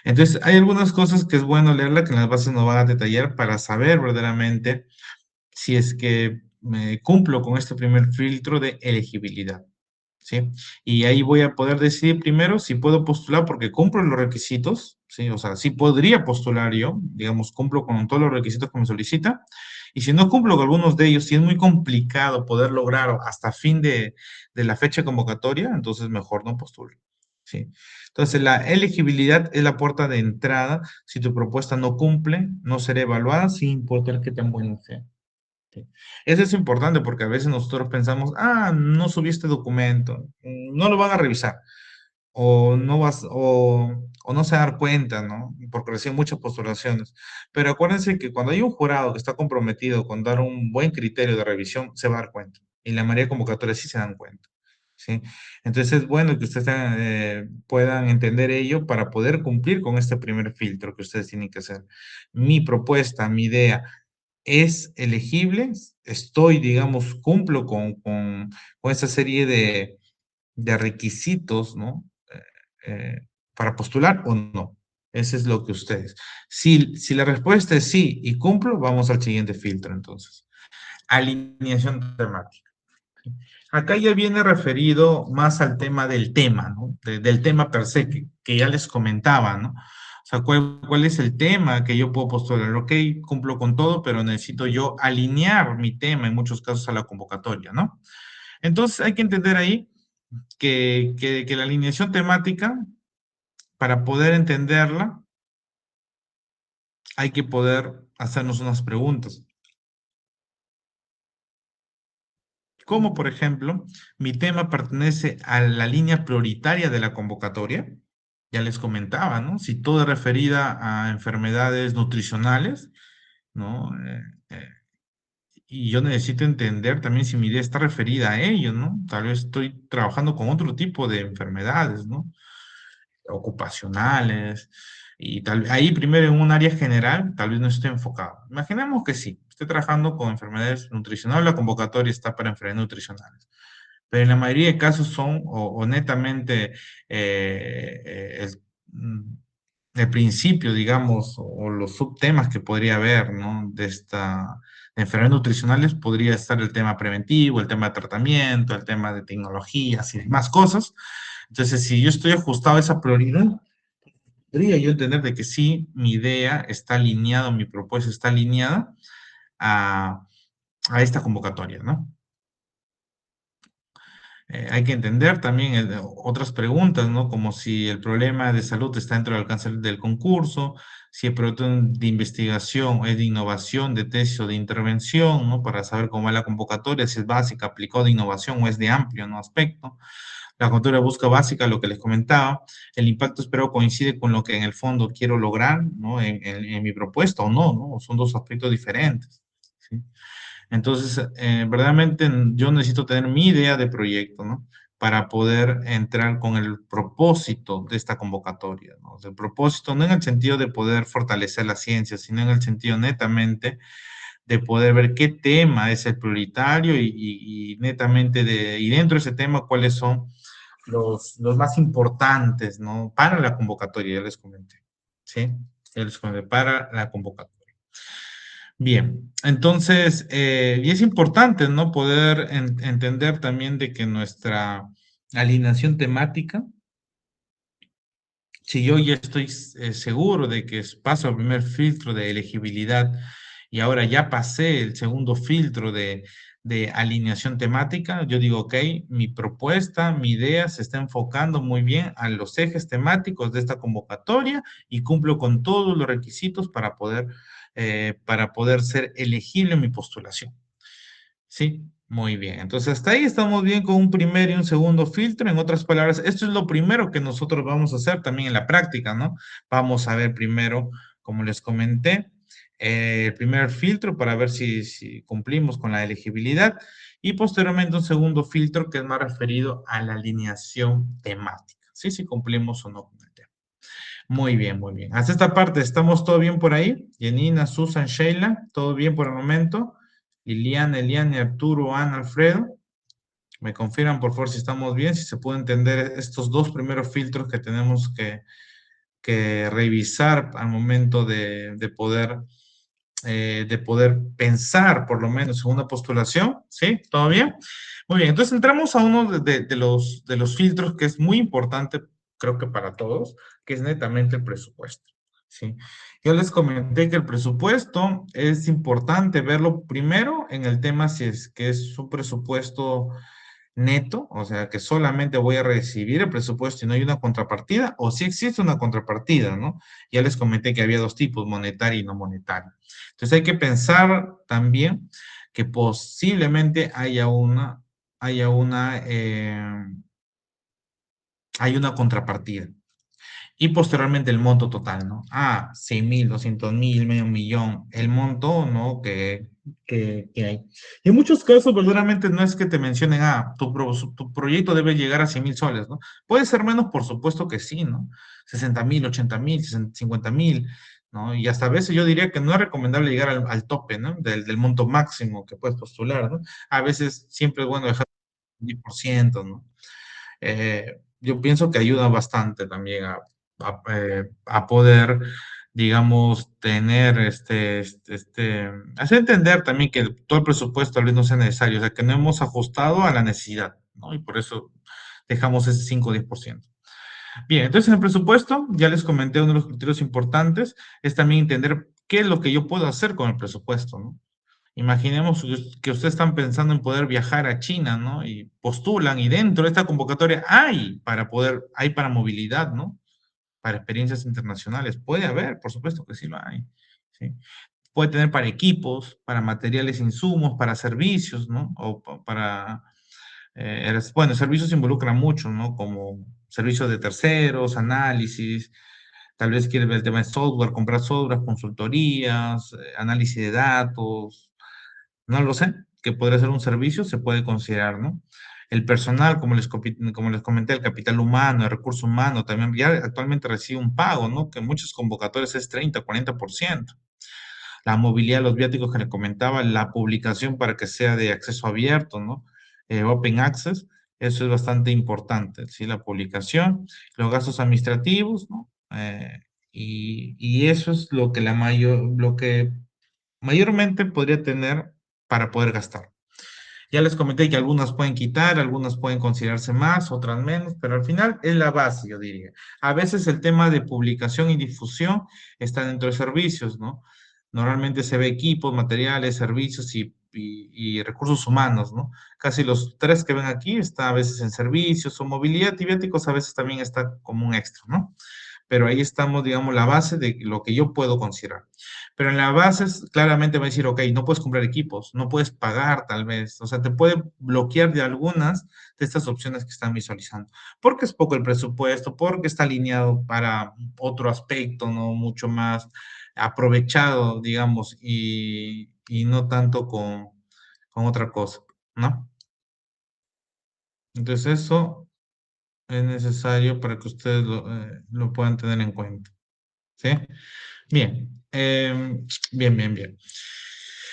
Speaker 1: Entonces, hay algunas cosas que es bueno leerla, que en las bases nos van a detallar para saber verdaderamente si es que me cumplo con este primer filtro de elegibilidad. ¿Sí? Y ahí voy a poder decidir primero si puedo postular porque cumplo los requisitos, ¿sí? O sea, sí podría postular yo, digamos, cumplo con todos los requisitos que me solicita. Y si no cumplo con algunos de ellos, si es muy complicado poder lograr hasta fin de la fecha convocatoria, entonces mejor no postulo. ¿Sí? Entonces, la elegibilidad es la puerta de entrada. Si tu propuesta no cumple, no será evaluada sin importar qué tan buena sea. Sí. Eso es importante porque a veces nosotros pensamos, no subí este documento, no lo van a revisar, o no se va a dar cuenta, ¿no? Porque reciben muchas postulaciones. Pero acuérdense que cuando hay un jurado que está comprometido con dar un buen criterio de revisión, se va a dar cuenta. Y la mayoría de convocatorias sí se dan cuenta. ¿Sí? Entonces es bueno que ustedes puedan entender ello para poder cumplir con este primer filtro que ustedes tienen que hacer. Mi propuesta, mi idea es elegible, estoy, digamos, cumplo con esa serie de requisitos, ¿no? Para postular o no. Ese es lo que ustedes. Si la respuesta es sí y cumplo, vamos al siguiente filtro entonces. Alineación temática. Acá ya viene referido más al tema del tema, ¿no? Del tema per se, que ya les comentaba, ¿no? O sea, ¿cuál es el tema que yo puedo postular? Ok, cumplo con todo, pero necesito yo alinear mi tema en muchos casos a la convocatoria, ¿no? Entonces hay que entender ahí que la alineación temática, para poder entenderla, hay que poder hacernos unas preguntas. Como, por ejemplo, mi tema pertenece a la línea prioritaria de la convocatoria. Ya les comentaba, ¿no? Si todo es referida a enfermedades nutricionales, ¿no? Y yo necesito entender también si mi idea está referida a ello, ¿no? Tal vez estoy trabajando con otro tipo de enfermedades, ¿no? Ocupacionales, y tal ahí primero en un área general, tal vez no esté enfocado. Imaginemos que sí, estoy trabajando con enfermedades nutricionales, la convocatoria está para enfermedades nutricionales, pero en la mayoría de casos son o netamente mm, el principio, digamos, o los subtemas que podría haber, ¿no? De esta de enfermedades nutricionales podría estar el tema preventivo, el tema de tratamiento, el tema de tecnologías y demás cosas. Entonces, si yo estoy ajustado a esa prioridad, podría yo entender de que sí, mi idea está alineada, mi propuesta está alineada a, a esta convocatoria, ¿no? Hay que entender también otras preguntas, ¿no? Como si el problema de salud está dentro del alcance del concurso, si el proyecto de investigación es de innovación, de tesis o de intervención, ¿no? Para saber cómo es la convocatoria, si es básica, aplicada de innovación o es de amplio, ¿no? Aspecto. La convocatoria busca básica, lo que les comentaba. El impacto esperado coincide con lo que en el fondo quiero lograr, ¿no? En mi propuesta o no, ¿no? Son dos aspectos diferentes, ¿sí? Entonces, verdaderamente yo necesito tener mi idea de proyecto, ¿no? Para poder entrar con el propósito de esta convocatoria, ¿no? El propósito no en el sentido de poder fortalecer la ciencia, sino en el sentido netamente de poder ver qué tema es el prioritario y netamente y dentro de ese tema cuáles son los más importantes, ¿no? Para la convocatoria, ya les comenté, ¿sí? Ya les comenté, para la convocatoria. Bien, entonces, y es importante, ¿no? Poder entender también de que nuestra alineación temática, si yo ya estoy seguro de que paso el primer filtro de elegibilidad y ahora ya pasé el segundo filtro de alineación temática, yo digo, ok, mi propuesta, mi idea se está enfocando muy bien a los ejes temáticos de esta convocatoria y cumplo con todos los requisitos para poder ser elegible en mi postulación. Sí, muy bien. Entonces, hasta ahí estamos bien con un primer y un segundo filtro. En otras palabras, esto es lo primero que nosotros vamos a hacer también en la práctica, ¿no? Vamos a ver primero, como les comenté, el primer filtro para ver si cumplimos con la elegibilidad y posteriormente un segundo filtro que es más referido a la alineación temática, ¿sí? Si cumplimos o no con el tema. Muy bien, muy bien. Hasta esta parte, ¿estamos todo bien por ahí? Janina, Susan, Sheila, ¿todo bien por el momento? Liliana, Eliane, Arturo, Ana, Alfredo. Me confirman, por favor, si estamos bien, si se puede entender estos dos primeros filtros que tenemos que revisar al momento de poder pensar, por lo menos, en una postulación. ¿Sí? ¿Todo bien? Muy bien, entonces entramos a uno de los filtros que es muy importante, creo que para todos, que es netamente el presupuesto. ¿Sí? Yo les comenté que el presupuesto es importante verlo primero en el tema si es que es un presupuesto neto, o sea, que solamente voy a recibir el presupuesto y no hay una contrapartida, o si existe una contrapartida, ¿no? Ya les comenté que había dos tipos, monetario y no monetario. Entonces hay que pensar también que posiblemente haya una, hay una contrapartida. Y posteriormente el monto total, ¿no? 100,000, 200,000, medio millón, el monto, ¿no? Que hay. Y en muchos casos, verdaderamente, no es que te mencionen, tu proyecto debe llegar a 100,000 soles, ¿no? Puede ser menos, por supuesto que sí, ¿no? 60,000, 80,000, 50,000, ¿no? Y hasta a veces yo diría que no es recomendable llegar al tope, ¿no? Del monto máximo que puedes postular, ¿no? A veces siempre es bueno dejar un 10%, ¿no? Yo pienso que ayuda bastante también a poder, digamos, tener hacer entender también que todo el presupuesto tal vez no sea necesario, o sea, que no hemos ajustado a la necesidad, ¿no? Y por eso dejamos ese 5 o 10%. Bien, entonces en el presupuesto, ya les comenté uno de los criterios importantes, es también entender qué es lo que yo puedo hacer con el presupuesto, ¿no? Imaginemos que ustedes están pensando en poder viajar a China, ¿no? Y postulan y dentro de esta convocatoria hay para movilidad, ¿no? Para experiencias internacionales. Puede haber, por supuesto que sí lo hay, ¿sí? Puede tener para equipos, para materiales, insumos, para servicios, ¿no? Bueno, servicios involucran mucho, ¿no? Como servicios de terceros, análisis, tal vez quiere ver el tema de software, comprar software, consultorías, análisis de datos, no lo sé, que podría ser un servicio, se puede considerar, ¿no? El personal, como les comenté, el capital humano, el recurso humano, también ya actualmente recibe un pago, ¿no? Que en muchos convocatorios es 30, 40%. La movilidad, los viáticos que les comentaba, la publicación para que sea de acceso abierto, ¿no? Open access, eso es bastante importante, ¿sí? La publicación, los gastos administrativos, ¿no? Y eso es lo que mayormente podría tener para poder gastar. Ya les comenté que algunas pueden quitar, algunas pueden considerarse más, otras menos, pero al final es la base, yo diría. A veces el tema de publicación y difusión está dentro de servicios, ¿no? Normalmente se ve equipos, materiales, servicios y recursos humanos, ¿no? Casi los tres que ven aquí está a veces en servicios o movilidad y viáticos a veces también está como un extra, ¿no? Pero ahí estamos, digamos, la base de lo que yo puedo considerar. Pero en la base claramente va a decir, ok, no puedes comprar equipos, no puedes pagar tal vez, o sea, te puede bloquear de algunas de estas opciones que están visualizando, porque es poco el presupuesto, porque está alineado para otro aspecto, ¿no? Mucho más aprovechado, digamos, y no tanto con otra cosa, ¿no? Entonces eso es necesario para que ustedes lo puedan tener en cuenta, ¿sí? Bien, bien.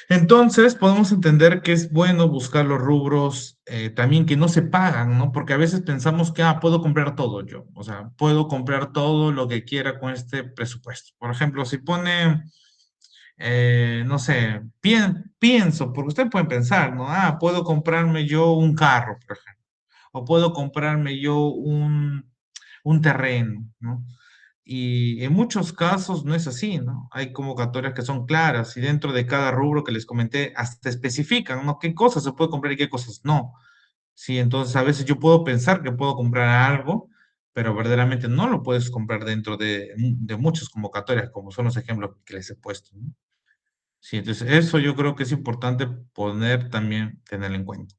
Speaker 1: Entonces, podemos entender que es bueno buscar los rubros también que no se pagan, ¿no? Porque a veces pensamos que, puedo comprar todo yo, o sea, puedo comprar todo lo que quiera con este presupuesto. Por ejemplo, si pone, no sé, pienso, porque ustedes pueden pensar, ¿no? Puedo comprarme yo un carro, por ejemplo, o puedo comprarme yo un terreno, ¿no? Y en muchos casos no es así, ¿no? Hay convocatorias que son claras y dentro de cada rubro que les comenté hasta especifican, ¿no? ¿Qué cosas se puede comprar y qué cosas no? Sí, entonces a veces yo puedo pensar que puedo comprar algo, pero verdaderamente no lo puedes comprar dentro de muchas convocatorias, como son los ejemplos que les he puesto, ¿no? Sí, entonces eso yo creo que es importante poner también, tener en cuenta.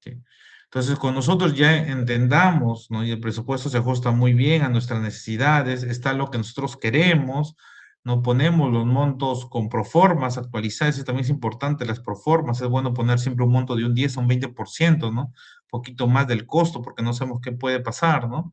Speaker 1: ¿Sí? Entonces, con nosotros ya entendamos, ¿no? Y el presupuesto se ajusta muy bien a nuestras necesidades, está lo que nosotros queremos, no ponemos los montos con proformas actualizadas, eso también es importante, las proformas, es bueno poner siempre un monto de un 10 a un 20%, ¿no? Un poquito más del costo, porque no sabemos qué puede pasar, ¿no?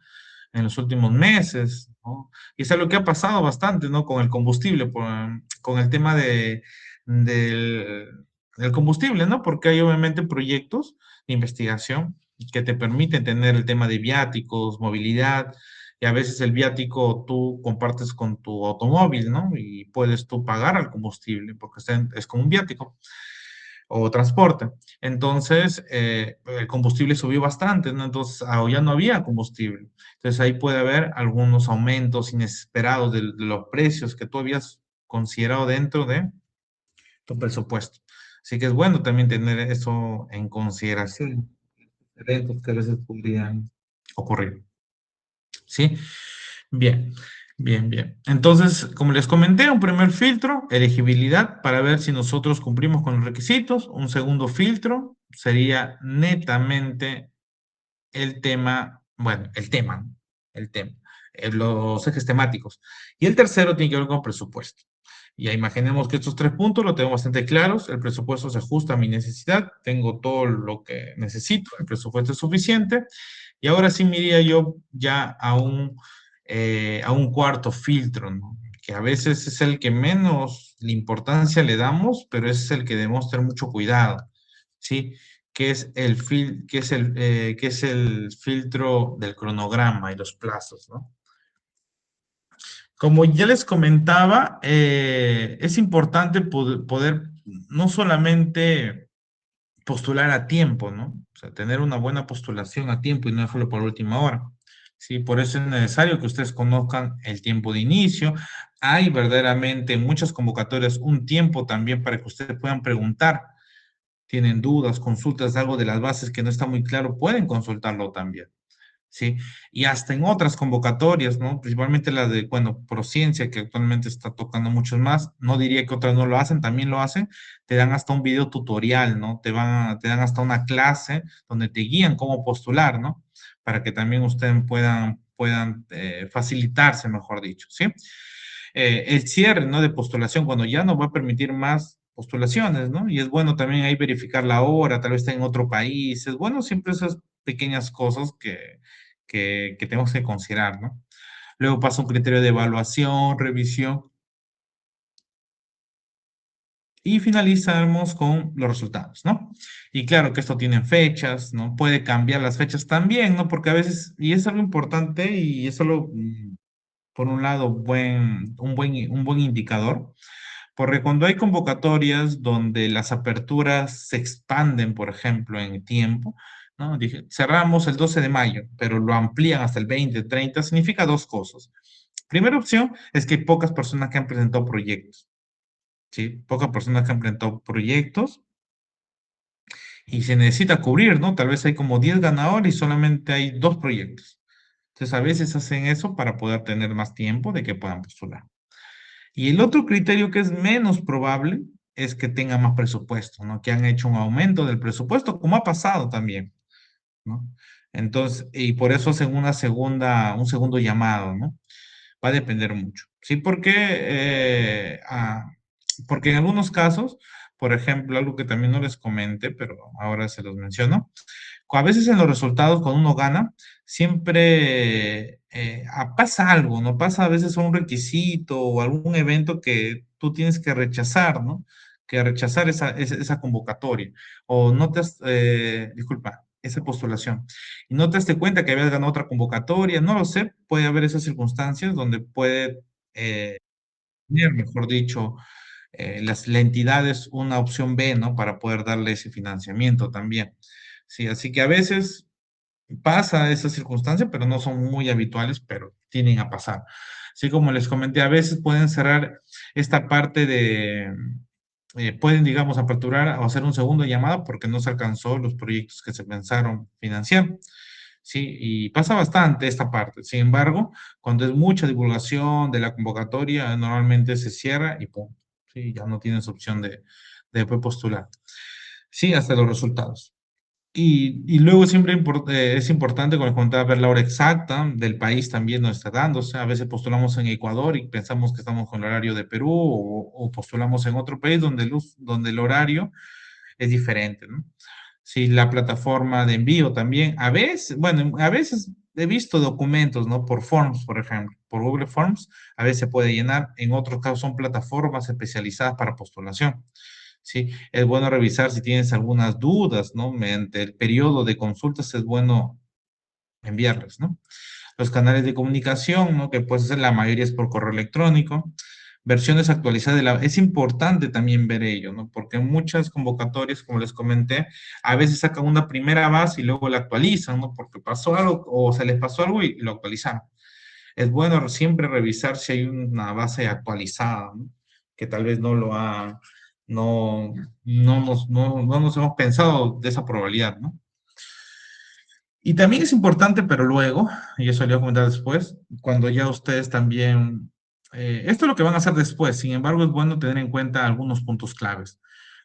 Speaker 1: En los últimos meses, ¿no? Y es algo que ha pasado bastante, ¿no? Con el combustible, con el tema del, del combustible, ¿no? Porque hay obviamente proyectos de investigación que te permiten tener el tema de viáticos, movilidad, y a veces el viático tú compartes con tu automóvil, ¿no? Y puedes tú pagar al combustible porque es como un viático o transporte. Entonces, el combustible subió bastante, ¿no? Entonces, ya no había combustible. Entonces, ahí puede haber algunos aumentos inesperados de los precios que tú habías considerado dentro de tu presupuesto. Así que es bueno también tener eso en consideración, eventos que a veces podrían ocurrir. ¿Sí? Bien, bien. Entonces, como les comenté, un primer filtro, elegibilidad, para ver si nosotros cumplimos con los requisitos. Un segundo filtro sería netamente el tema, bueno, el tema, ¿no? El tema, los ejes temáticos. Y el tercero tiene que ver con presupuesto. Ya imaginemos que estos tres puntos lo tengo bastante claros, el presupuesto se ajusta a mi necesidad, tengo todo lo que necesito, el presupuesto es suficiente, y ahora sí me iría yo ya a un cuarto filtro, ¿no? que a veces es el que menos la importancia le damos, pero es el que debemos tener mucho cuidado, ¿sí? Que es el filtro del cronograma y los plazos, ¿no? Como ya les comentaba, es importante poder no solamente postular a tiempo, ¿no? O sea, tener una buena postulación a tiempo y no dejarlo por última hora. Sí, por eso es necesario que ustedes conozcan el tiempo de inicio. Hay verdaderamente en muchas convocatorias un tiempo también para que ustedes puedan preguntar. Tienen dudas, consultas, algo de las bases que no está muy claro, pueden consultarlo también. ¿Sí? Y hasta en otras convocatorias, ¿no? Principalmente la de, bueno, Prociencia, que actualmente está tocando muchos más, no diría que otras no lo hacen, también lo hacen, te dan hasta un video tutorial, ¿no? Te dan hasta una clase donde te guían cómo postular, ¿no? Para que también ustedes puedan facilitarse, mejor dicho, ¿sí? El cierre, ¿no? De postulación, cuando ya no va a permitir más postulaciones, ¿no? Y es bueno también ahí verificar la hora, tal vez está en otro país, es bueno siempre esas pequeñas cosas que tenemos que considerar, ¿no? Luego pasa un criterio de evaluación, revisión y finalizamos con los resultados, ¿no? Y claro que esto tiene fechas, ¿no? Puede cambiar las fechas también, ¿no? Porque a veces, y es algo importante y es solo, por un lado, un buen indicador, porque cuando hay convocatorias donde las aperturas se expanden, por ejemplo, en tiempo, ¿no? Dije, cerramos el 12 de mayo, pero lo amplían hasta el 20, 30, significa dos cosas. Primera opción es que hay pocas personas que han presentado proyectos, ¿sí? Pocas personas que han presentado proyectos y se necesita cubrir, ¿no? Tal vez hay como 10 ganadores y solamente hay dos proyectos. Entonces, a veces hacen eso para poder tener más tiempo de que puedan postular. Y el otro criterio que es menos probable es que tengan más presupuesto, ¿no? Que han hecho un aumento del presupuesto, como ha pasado también, ¿no? Entonces, y por eso hacen un segundo llamado, ¿no? Va a depender mucho, ¿sí? Porque en algunos casos, por ejemplo, algo que también no les comenté, pero ahora se los menciono, a veces en los resultados, cuando uno gana, siempre pasa algo, ¿no? Pasa a veces un requisito o algún evento que tú tienes que rechazar, ¿no? Que rechazar esa convocatoria. O no te has, disculpa, esa postulación. Y no te das cuenta que habías ganado otra convocatoria, no lo sé, puede haber esas circunstancias donde puede tener, mejor dicho, la entidad es una opción B, ¿no? Para poder darle ese financiamiento también. Sí, así que a veces pasa esa circunstancia, pero no son muy habituales, pero tienen a pasar. Así como les comenté, a veces pueden cerrar esta parte pueden, digamos, aperturar o hacer un segundo llamado porque no se alcanzó los proyectos que se pensaron financiar. Sí, y pasa bastante esta parte. Sin embargo, cuando es mucha divulgación de la convocatoria, normalmente se cierra y pum, sí, ya no tienes opción de después postular. Sí, hasta los resultados. Y luego siempre es importante, como les contaba, ver la hora exacta del país también nos está dando. O sea, a veces postulamos en Ecuador y pensamos que estamos con el horario de Perú o postulamos en otro país donde el horario es diferente, ¿no? Sí, la plataforma de envío también. A veces, bueno, a veces he visto documentos, ¿no? Por Forms, por ejemplo, por Google Forms, a veces se puede llenar. En otros casos son plataformas especializadas para postulación. Sí, es bueno revisar si tienes algunas dudas, ¿no? Mediante el periodo de consultas es bueno enviarlas, ¿no? Los canales de comunicación, ¿no? Que puede ser la mayoría es por correo electrónico. Versiones actualizadas es importante también ver ello, ¿no? Porque muchas convocatorias, como les comenté, a veces sacan una primera base y luego la actualizan, ¿no? Porque pasó algo o se les pasó algo y lo actualizaron. Es bueno siempre revisar si hay una base actualizada, ¿no? Que tal vez no, no nos hemos pensado de esa probabilidad, ¿no? Y también es importante, pero luego, y eso le voy a comentar después, cuando ya ustedes también, esto es lo que van a hacer después, sin embargo, es bueno tener en cuenta algunos puntos claves,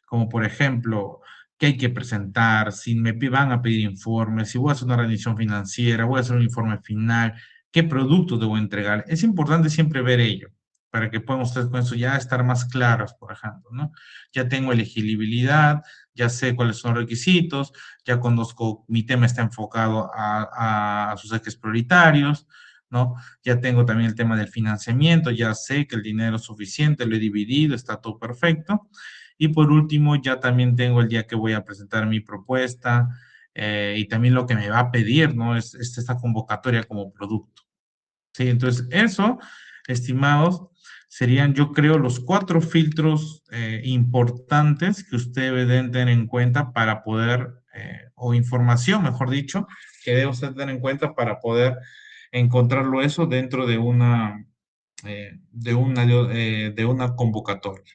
Speaker 1: como por ejemplo, qué hay que presentar, si van a pedir informes, si voy a hacer una rendición financiera, voy a hacer un informe final, qué productos debo entregar. Es importante siempre ver ello, para que puedan ustedes con eso ya estar más claros, por ejemplo, ¿no? Ya tengo elegibilidad, ya sé cuáles son los requisitos, ya conozco, mi tema está enfocado a sus ejes prioritarios, ¿no? Ya tengo también el tema del financiamiento, ya sé que el dinero es suficiente, lo he dividido, está todo perfecto. Y por último, ya también tengo el día que voy a presentar mi propuesta y también lo que me va a pedir, ¿no? Es esta convocatoria como producto. Sí, entonces eso, estimados, serían, yo creo, los 4 filtros importantes que usted debe tener en cuenta para poder, o información, mejor dicho, que debe usted tener en cuenta para poder encontrarlo eso dentro de una convocatoria,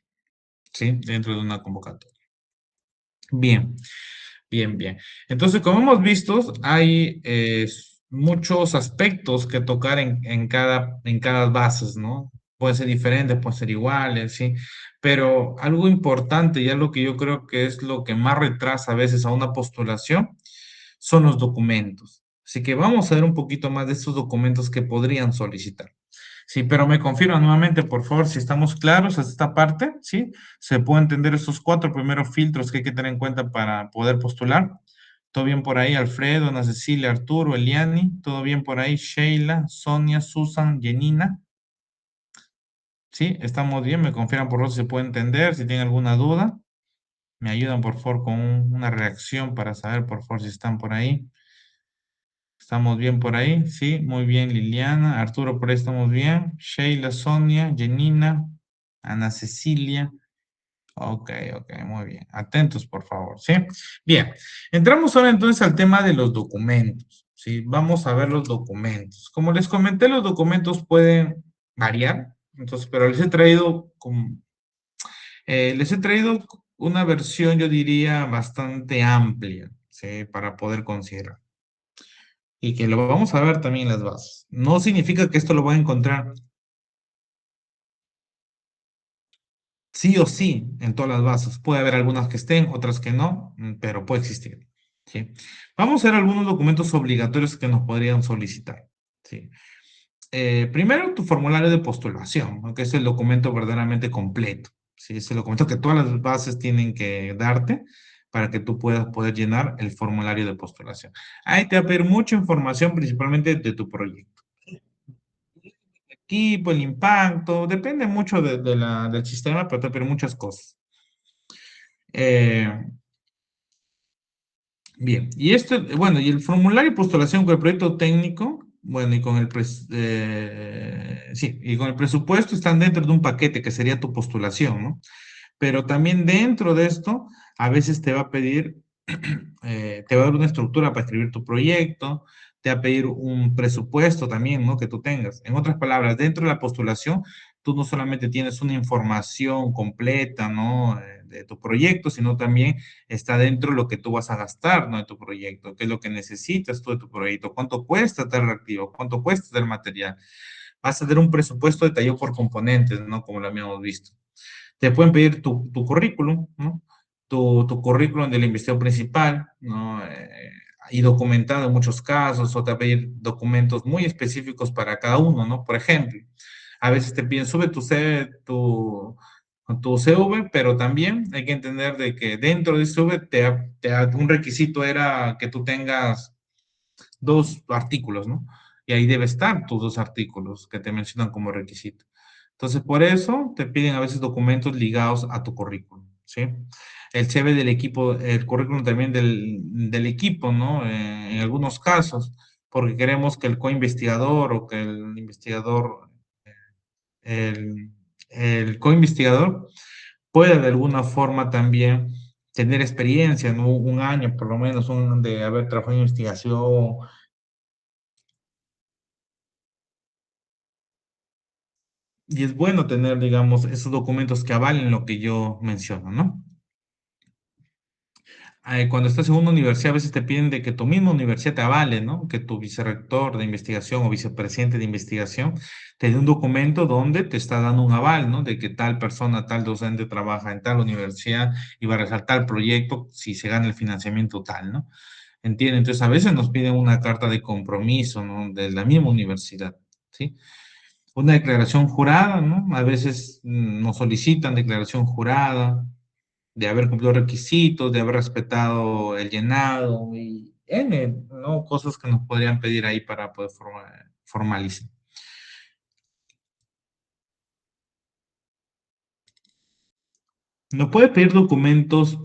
Speaker 1: ¿sí? Dentro de una convocatoria. Bien. Bien, bien. Entonces, como hemos visto, hay muchos aspectos que tocar en cada bases, ¿no? Pueden ser diferentes, pueden ser iguales, ¿sí? Pero algo importante y algo que yo creo que es lo que más retrasa a veces a una postulación son los documentos. Así que vamos a ver un poquito más de estos documentos que podrían solicitar. Sí, pero me confirma nuevamente, por favor, si estamos claros hasta esta parte, ¿sí? Se puede entender estos 4 primeros filtros que hay que tener en cuenta para poder postular. ¿Todo bien por ahí? Alfredo, Ana Cecilia, Arturo, Eliani, ¿todo bien por ahí? Sheila, Sonia, Susan, Jenina. ¿Sí? ¿Estamos bien? Me confirman por favor si se puede entender, si tienen alguna duda. Me ayudan por favor con una reacción para saber por favor si están por ahí. ¿Estamos bien por ahí? Sí, muy bien, Liliana. Arturo, por ahí estamos bien. Sheila, Sonia, Janina, Ana Cecilia. Ok, ok, muy bien. Atentos, por favor, ¿sí? Bien, entramos ahora entonces al tema de los documentos, ¿sí? Vamos a ver los documentos. Como les comenté, los documentos pueden variar, entonces, pero les he traído una versión, yo diría, bastante amplia, ¿sí? Para poder considerar y que lo vamos a ver también en las bases. No significa que esto lo voy a encontrar sí o sí en todas las bases. Puede haber algunas que estén, otras que no, pero puede existir. ¿Sí? Vamos a ver algunos documentos obligatorios que nos podrían solicitar. ¿Sí? Primero, tu formulario de postulación, ¿no? Que es el documento verdaderamente completo. ¿Sí? Es el documento que todas las bases tienen que darte para que tú puedas poder llenar el formulario de postulación. Ahí te va a pedir mucha información, principalmente de tu proyecto. Equipo, el impacto, depende mucho del sistema, pero te pide muchas cosas. Eh, bien, bueno, y el formulario de postulación con el proyecto técnico, bueno, sí, y con el presupuesto están dentro de un paquete que sería tu postulación, ¿no? Pero también dentro de esto, a veces te va a pedir, te va a dar una estructura para escribir tu proyecto, te va a pedir un presupuesto también, ¿no? Que tú tengas. En otras palabras, dentro de la postulación, tú no solamente tienes una información completa, ¿no? De tu proyecto, sino también está dentro lo que tú vas a gastar, ¿no? En tu proyecto, qué es lo que necesitas tú de tu proyecto, cuánto cuesta tal reactivo, cuánto cuesta tal material. Vas a tener un presupuesto detallado por componentes, ¿no? Como lo habíamos visto. Te pueden pedir tu currículum, ¿no? Tu currículum de la investigación principal, ¿no? Y documentado en muchos casos, o te va a pedir documentos muy específicos para cada uno, ¿no? Por ejemplo, a veces te piden, sube tu CV, pero también hay que entender de que dentro de ese CV un requisito era que tú tengas 2 artículos, ¿no? Y ahí debe estar tus 2 artículos que te mencionan como requisito. Entonces, por eso te piden a veces documentos ligados a tu currículum, ¿sí? El CV del equipo, el currículum también del equipo, ¿no? En algunos casos, porque queremos que el co-investigador o que el co-investigador pueda de alguna forma también tener experiencia, ¿no? Un año por lo menos de haber trabajado en investigación. Y es bueno tener, digamos, esos documentos que avalen lo que yo menciono, ¿no? Cuando estás en una universidad, a veces te piden de que tu misma universidad te avale, ¿no? Que tu vicerrector de investigación o vicepresidente de investigación te dé un documento donde te está dando un aval, ¿no? De que tal persona, tal docente trabaja en tal universidad y va a realizar tal proyecto si se gana el financiamiento tal, ¿no? ¿Entienden? Entonces, a veces nos piden una carta de compromiso, ¿no? De la misma universidad, ¿sí? Una declaración jurada, ¿no? A veces nos solicitan declaración jurada de haber cumplido requisitos, de haber respetado el llenado N, ¿no? Cosas que nos podrían pedir ahí para poder formalizar. No puede pedir documentos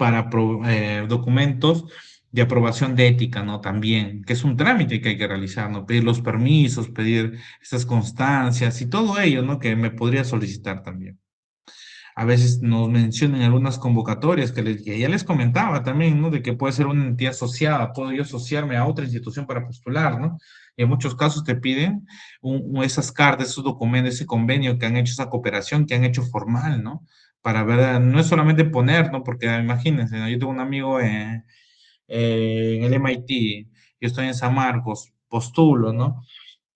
Speaker 1: documentos de aprobación de ética, ¿no? También, que es un trámite que hay que realizar, ¿no? Pedir los permisos, pedir estas constancias y todo ello, ¿no? Que me podría solicitar también. A veces nos mencionan algunas convocatorias que ya les comentaba también, ¿no? De que puede ser una entidad asociada, puedo yo asociarme a otra institución para postular, ¿no? Y en muchos casos te piden esas cartas, esos documentos, ese convenio que han hecho, esa cooperación que han hecho formal, ¿no? Para ver, no es solamente poner, ¿no? Porque imagínense, ¿no? Yo tengo un amigo en el MIT, yo estoy en San Marcos, postulo, ¿no?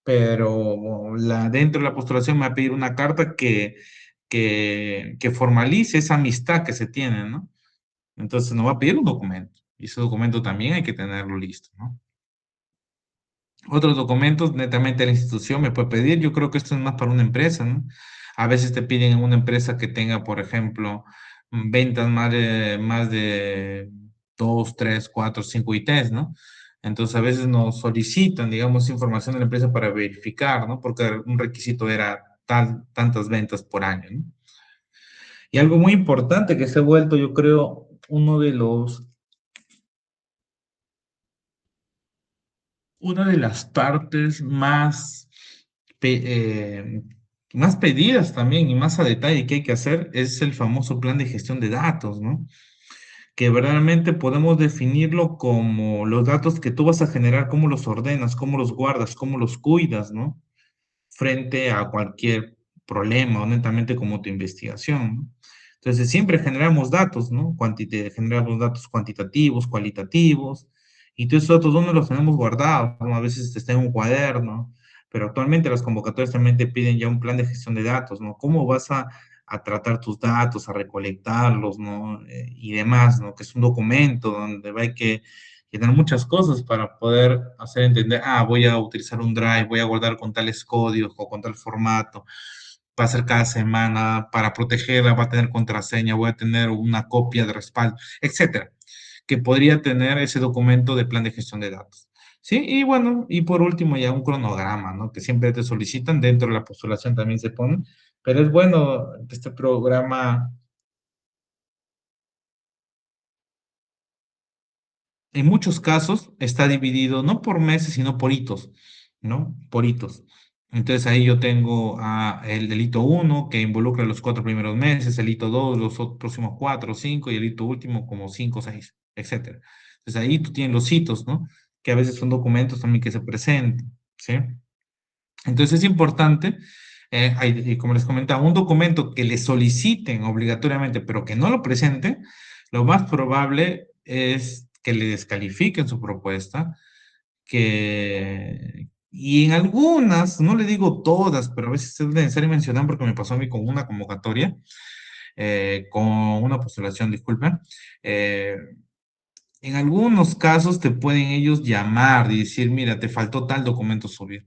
Speaker 1: Pero dentro de la postulación me va a pedir una carta que formalice esa amistad que se tiene, ¿no? Entonces nos va a pedir un documento y ese documento también hay que tenerlo listo, ¿no? Otros documentos, netamente la institución me puede pedir, yo creo que esto es más para una empresa, ¿no? A veces te piden en una empresa que tenga, por ejemplo, ventas más de 2, 3, 4, 5 ITs, ¿no? Entonces a veces nos solicitan, digamos, información de la empresa para verificar, ¿no? Porque un requisito era tantas ventas por año, ¿no? Y algo muy importante que se ha vuelto, yo creo, una de las partes pe- eh, más pedidas también y más a detalle que hay que hacer es el famoso plan de gestión de datos, ¿no? Que verdaderamente podemos definirlo como los datos que tú vas a generar, cómo los ordenas, cómo los guardas, cómo los cuidas, ¿no? Frente a cualquier problema, honestamente, como tu investigación, ¿no? Entonces, siempre generamos datos, ¿no? Generamos datos cuantitativos, cualitativos, y todos esos datos, ¿dónde los tenemos guardados? ¿No? A veces está en un cuaderno, pero actualmente las convocatorias también te piden ya un plan de gestión de datos, ¿no? ¿Cómo vas a tratar tus datos, a recolectarlos, ¿no? Y demás, ¿no? Que es un documento donde hay que llenar muchas cosas para poder hacer entender, voy a utilizar un Drive, voy a guardar con tales códigos o con tal formato, va a ser cada semana, para protegerla va a tener contraseña, voy a tener una copia de respaldo, etcétera, que podría tener ese documento de plan de gestión de datos. Sí, y bueno, y por último ya un cronograma, ¿no? Que siempre te solicitan, dentro de la postulación también se pone, pero es bueno que este programa en muchos casos está dividido no por meses, sino por hitos, ¿no? Por hitos. Entonces ahí yo tengo el delito uno que involucra los 4 primeros meses, el hito 2 los próximos 4 o 5 y el hito último como 5 o 6, etcétera. Entonces ahí tú tienes los hitos, ¿no? Que a veces son documentos también que se presentan, ¿sí? Entonces es importante, y como les comentaba, un documento que le soliciten obligatoriamente, pero que no lo presenten, lo más probable es que le descalifiquen su propuesta, y en algunas, no le digo todas, pero a veces es necesario mencionar porque me pasó a mí con una convocatoria, con una postulación, disculpen, eh, en algunos casos te pueden ellos llamar y decir, mira, te faltó tal documento subir.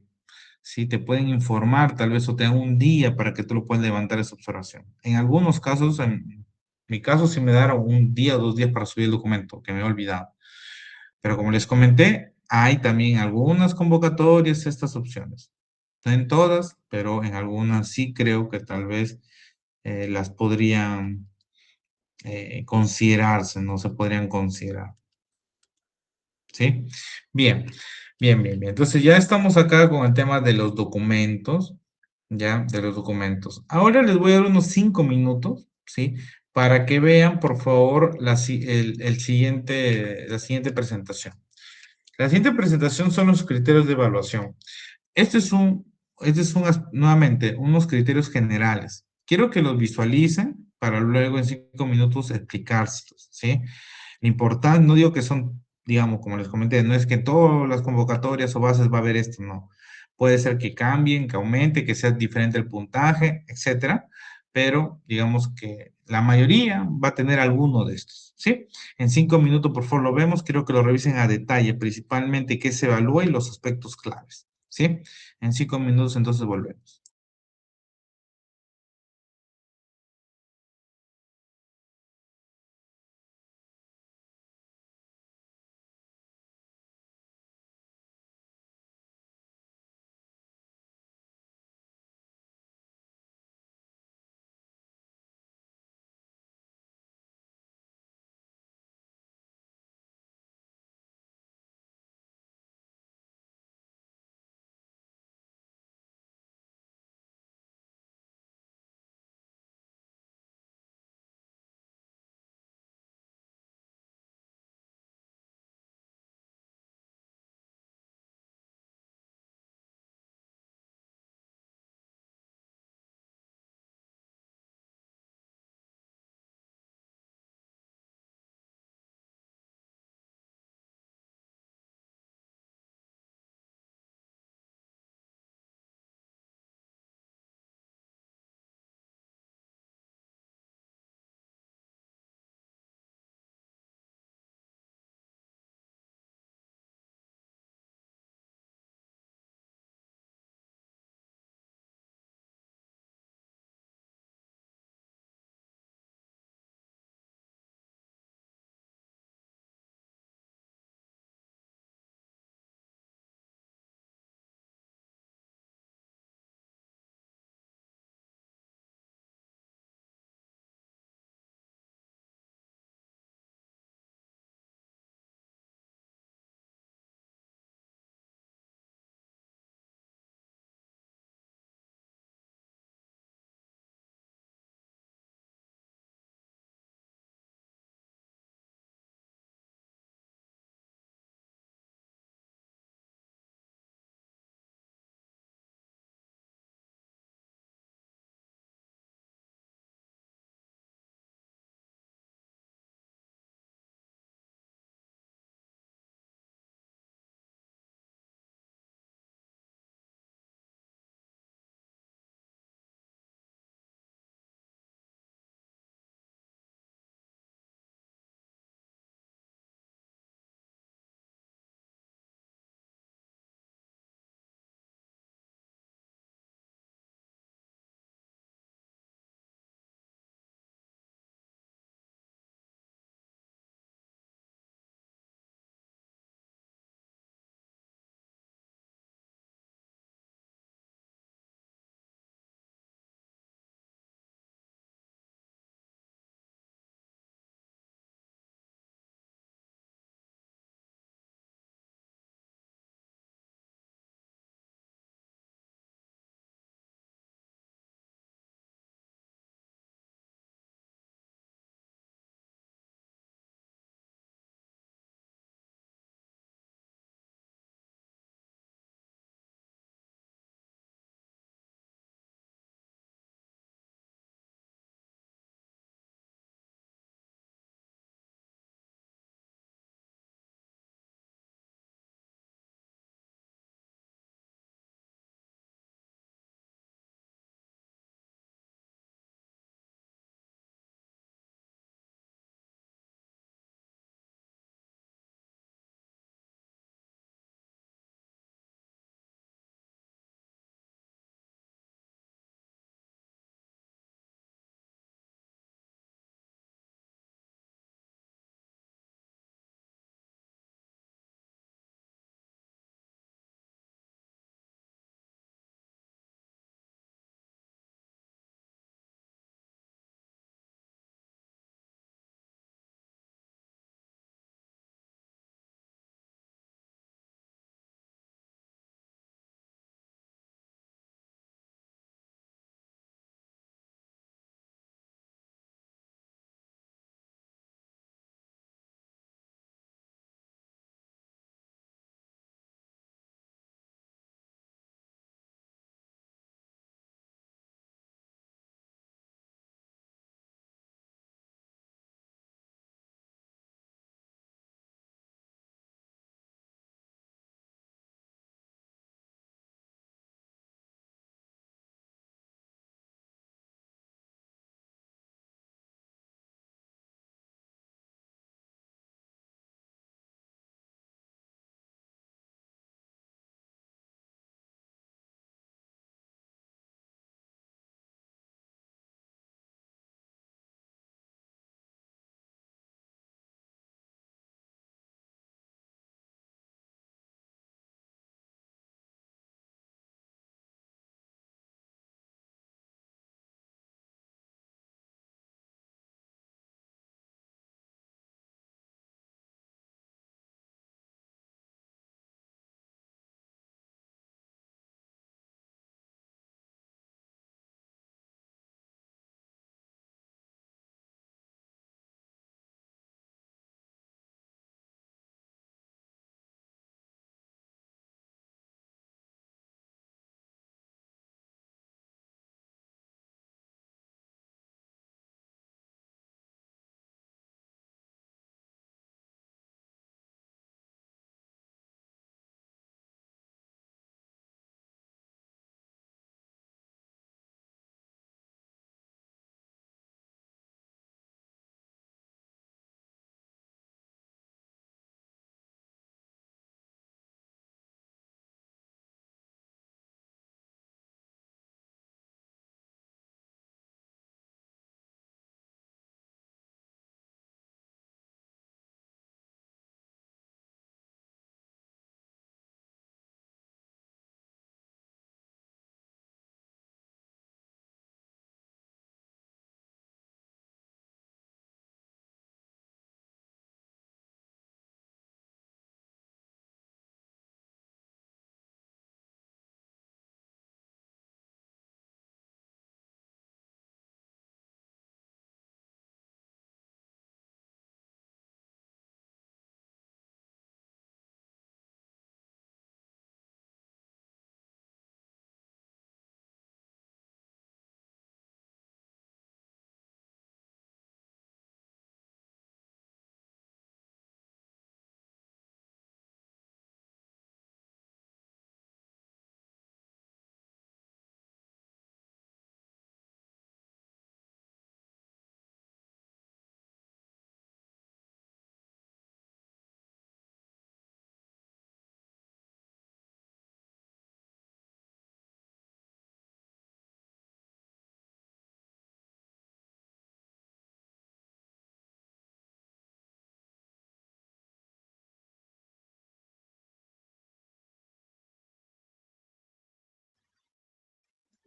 Speaker 1: Sí, te pueden informar, tal vez o te dan un día para que tú lo puedas levantar esa observación. En algunos casos, en mi caso, sí me daron un día o 2 días para subir el documento, que me he olvidado. Pero como les comenté, hay también algunas convocatorias, estas opciones. No en todas, pero en algunas sí creo que tal vez las podrían considerarse, no se podrían considerar. ¿Sí? Bien, bien, bien, bien. Entonces ya estamos acá con el tema de los documentos, ya, de los documentos. Ahora les voy a dar unos 5 minutos, ¿sí? Para que vean, por favor, la siguiente presentación. La siguiente presentación son los criterios de evaluación. Este es nuevamente, unos criterios generales. Quiero que los visualicen para luego en 5 minutos explicárselos, ¿sí? Lo importante, no digo que son, digamos, como les comenté, no es que en todas las convocatorias o bases va a haber esto, no. Puede ser que cambien, que aumente, que sea diferente el puntaje, etcétera, pero digamos que la mayoría va a tener alguno de estos, ¿sí? En 5 minutos, por favor, lo vemos, quiero que lo revisen a detalle, principalmente qué se evalúa y los aspectos claves, ¿sí? En 5 minutos, entonces volvemos.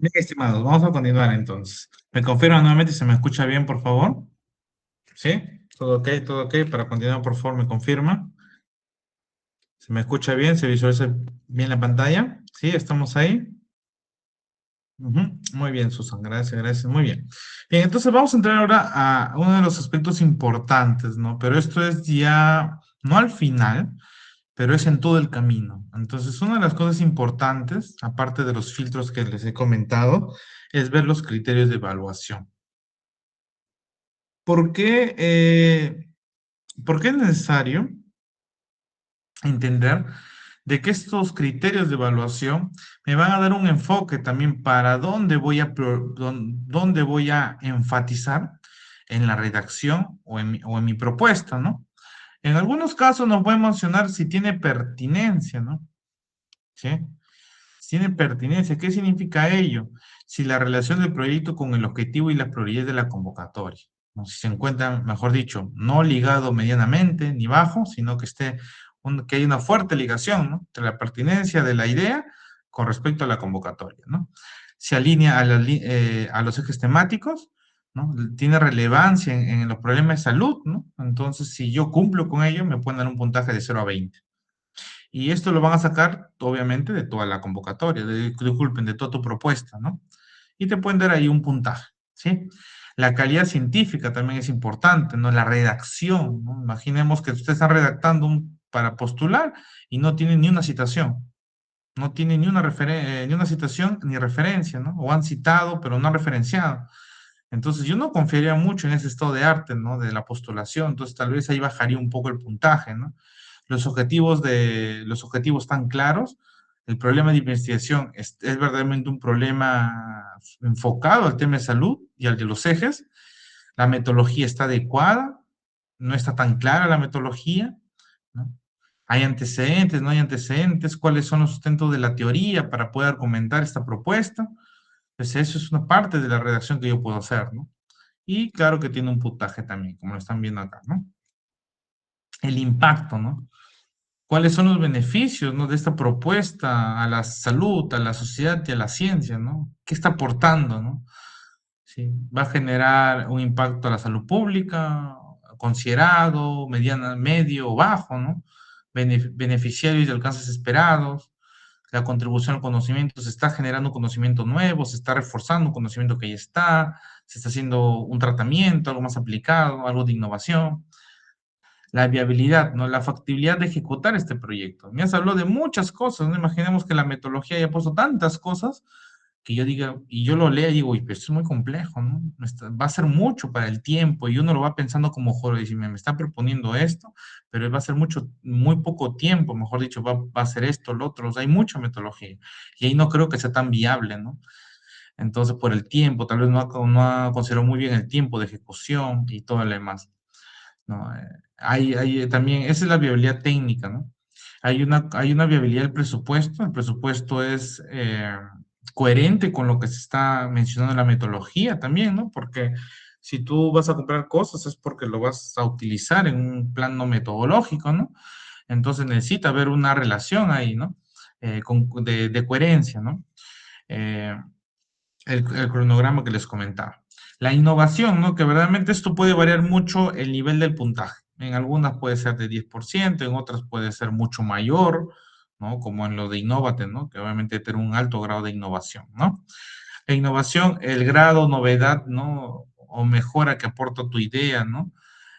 Speaker 1: Bien, estimados, vamos a continuar entonces. ¿Me confirman nuevamente si se me escucha bien, por favor? ¿Sí? ¿Todo ok? ¿Todo ok? Para continuar, por favor, me confirma. ¿Se me escucha bien? ¿Se visualiza bien la pantalla? ¿Sí? ¿Estamos ahí? Ujú. Muy bien, Susan, gracias, gracias, muy bien. Bien, entonces vamos a entrar ahora a uno de los aspectos importantes, ¿no? Pero esto es ya, no al final, pero es en todo el camino. Entonces, una de las cosas importantes, aparte de los filtros que les he comentado, es ver los criterios de evaluación. ¿Por qué, por qué es necesario entender de que estos criterios de evaluación me van a dar un enfoque también para dónde voy a, dónde voy a enfatizar en la redacción o en mi propuesta, ¿no? En algunos casos nos puede mencionar si tiene pertinencia, ¿no? ¿Sí? Si tiene pertinencia, ¿qué significa ello? Si la relación del proyecto con el objetivo y las prioridades de la convocatoria, ¿no? Si se encuentra, mejor dicho, no ligado medianamente ni bajo, sino que que hay una fuerte ligación, ¿no? Entre la pertinencia de la idea con respecto a la convocatoria, ¿no? Se alinea a los ejes temáticos, ¿no? Tiene relevancia en los problemas de salud, ¿no? Entonces, si yo cumplo con ello, me pueden dar un puntaje de 0 a 20. Y esto lo van a sacar, obviamente, de toda la convocatoria, disculpen, de toda tu propuesta, ¿no? Y te pueden dar ahí un puntaje, ¿sí? La calidad científica también es importante, ¿no? La redacción, ¿no? Imaginemos que ustedes están redactando para postular y no tienen ni una citación, no tienen ni una citación ni referencia, ¿no? O han citado, pero no han referenciado. Entonces, yo no confiaría mucho en ese estado de arte, ¿no? De la postulación, entonces tal vez ahí bajaría un poco el puntaje, ¿no? Los objetivos tan claros, el problema de investigación es verdaderamente un problema enfocado al tema de salud y al de los ejes, la metodología está adecuada, no está tan clara la metodología, ¿no? Hay antecedentes, no hay antecedentes, cuáles son los sustentos de la teoría para poder argumentar esta propuesta. Pues eso es una parte de la redacción que yo puedo hacer, ¿no? Y claro que tiene un puntaje también, como lo están viendo acá, ¿no? El impacto, ¿no? ¿Cuáles son los beneficios, ¿no? De esta propuesta a la salud, a la sociedad y a la ciencia, ¿no? ¿Qué está aportando, ¿no? Sí, va a generar un impacto a la salud pública, considerado, mediana, medio o bajo, ¿no? Beneficiarios de alcances esperados, la contribución al conocimiento, se está generando un conocimiento nuevo, se está reforzando un conocimiento que ya está, se está haciendo un tratamiento, algo más aplicado, algo de innovación. La viabilidad, ¿no? La factibilidad de ejecutar este proyecto. Me has hablado de muchas cosas, ¿no? Imaginemos que la metodología haya puesto tantas cosas que yo diga, y yo lo lea y digo, "Uy, pero esto es muy complejo, ¿no? Va a ser mucho para el tiempo", y uno lo va pensando como joder, y dice, me está proponiendo esto, pero va a ser mucho, muy poco tiempo, mejor dicho, va a ser esto, lo otro, o sea, hay mucha metodología, y ahí no creo que sea tan viable, ¿no? Entonces, por el tiempo, tal vez no ha considerado muy bien el tiempo de ejecución y todo lo demás, ¿no? Hay también, esa es la viabilidad técnica, ¿no? Hay una viabilidad del presupuesto. El presupuesto es coherente con lo que se está mencionando en la metodología también, ¿no? Porque si tú vas a comprar cosas es porque lo vas a utilizar en un plano metodológico, ¿no? Entonces necesita haber una relación ahí, ¿no? De coherencia, ¿no? Eh, el cronograma que les comentaba. La innovación, ¿no? Que verdaderamente esto puede variar mucho el nivel del puntaje. En algunas puede ser de 10%, en otras puede ser mucho mayor, ¿no? Como en lo de Innovate, ¿no? Que obviamente tiene un alto grado de innovación, ¿no? La innovación, el grado novedad, ¿no? O mejora que aporta tu idea, ¿no?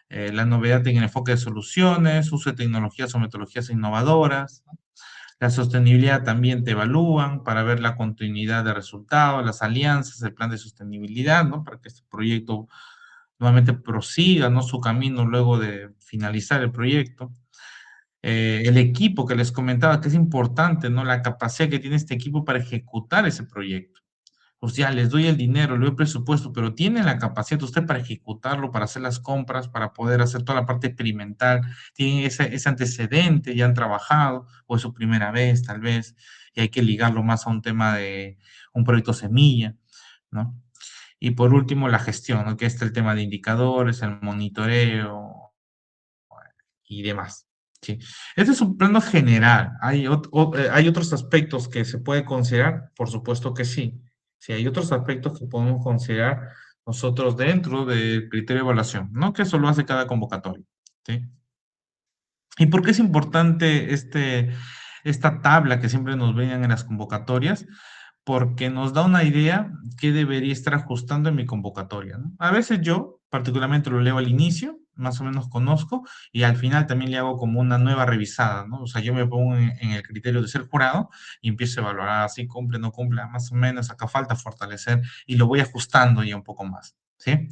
Speaker 1: La novedad en el enfoque de soluciones, uso de tecnologías o metodologías innovadoras, ¿no? La sostenibilidad también te evalúan para ver la continuidad de resultados, las alianzas, el plan de sostenibilidad, ¿no? Para que este proyecto nuevamente prosiga, ¿no? Su camino luego de finalizar el proyecto. El equipo que les comentaba, que es importante, ¿no? La capacidad que tiene este equipo para ejecutar ese proyecto. Pues ya les doy el dinero, le doy el presupuesto, pero tienen la capacidad usted para ejecutarlo, para hacer las compras, para poder hacer toda la parte experimental, tienen ese antecedente, ya han trabajado, o es su primera vez tal vez, y hay que ligarlo más a un tema de un proyecto semilla, ¿no? Y por último, la gestión, ¿no? Que está el tema de indicadores, el monitoreo y demás. Sí. Este es un plano general. Hay otros aspectos que se puede considerar, por supuesto que sí. Sí, hay otros aspectos que podemos considerar nosotros dentro del criterio de evaluación, ¿no? Que eso lo hace cada convocatoria, ¿sí? ¿Y por qué es importante esta tabla que siempre nos venían en las convocatorias? Porque nos da una idea que debería estar ajustando en mi convocatoria, ¿no? A veces yo, particularmente, lo leo al inicio, más o menos conozco, y al final también le hago como una nueva revisada, ¿no? O sea, yo me pongo en el criterio de ser jurado y empiezo a evaluar, si cumple, no cumple, más o menos, acá falta fortalecer, y lo voy ajustando ya un poco más, ¿sí?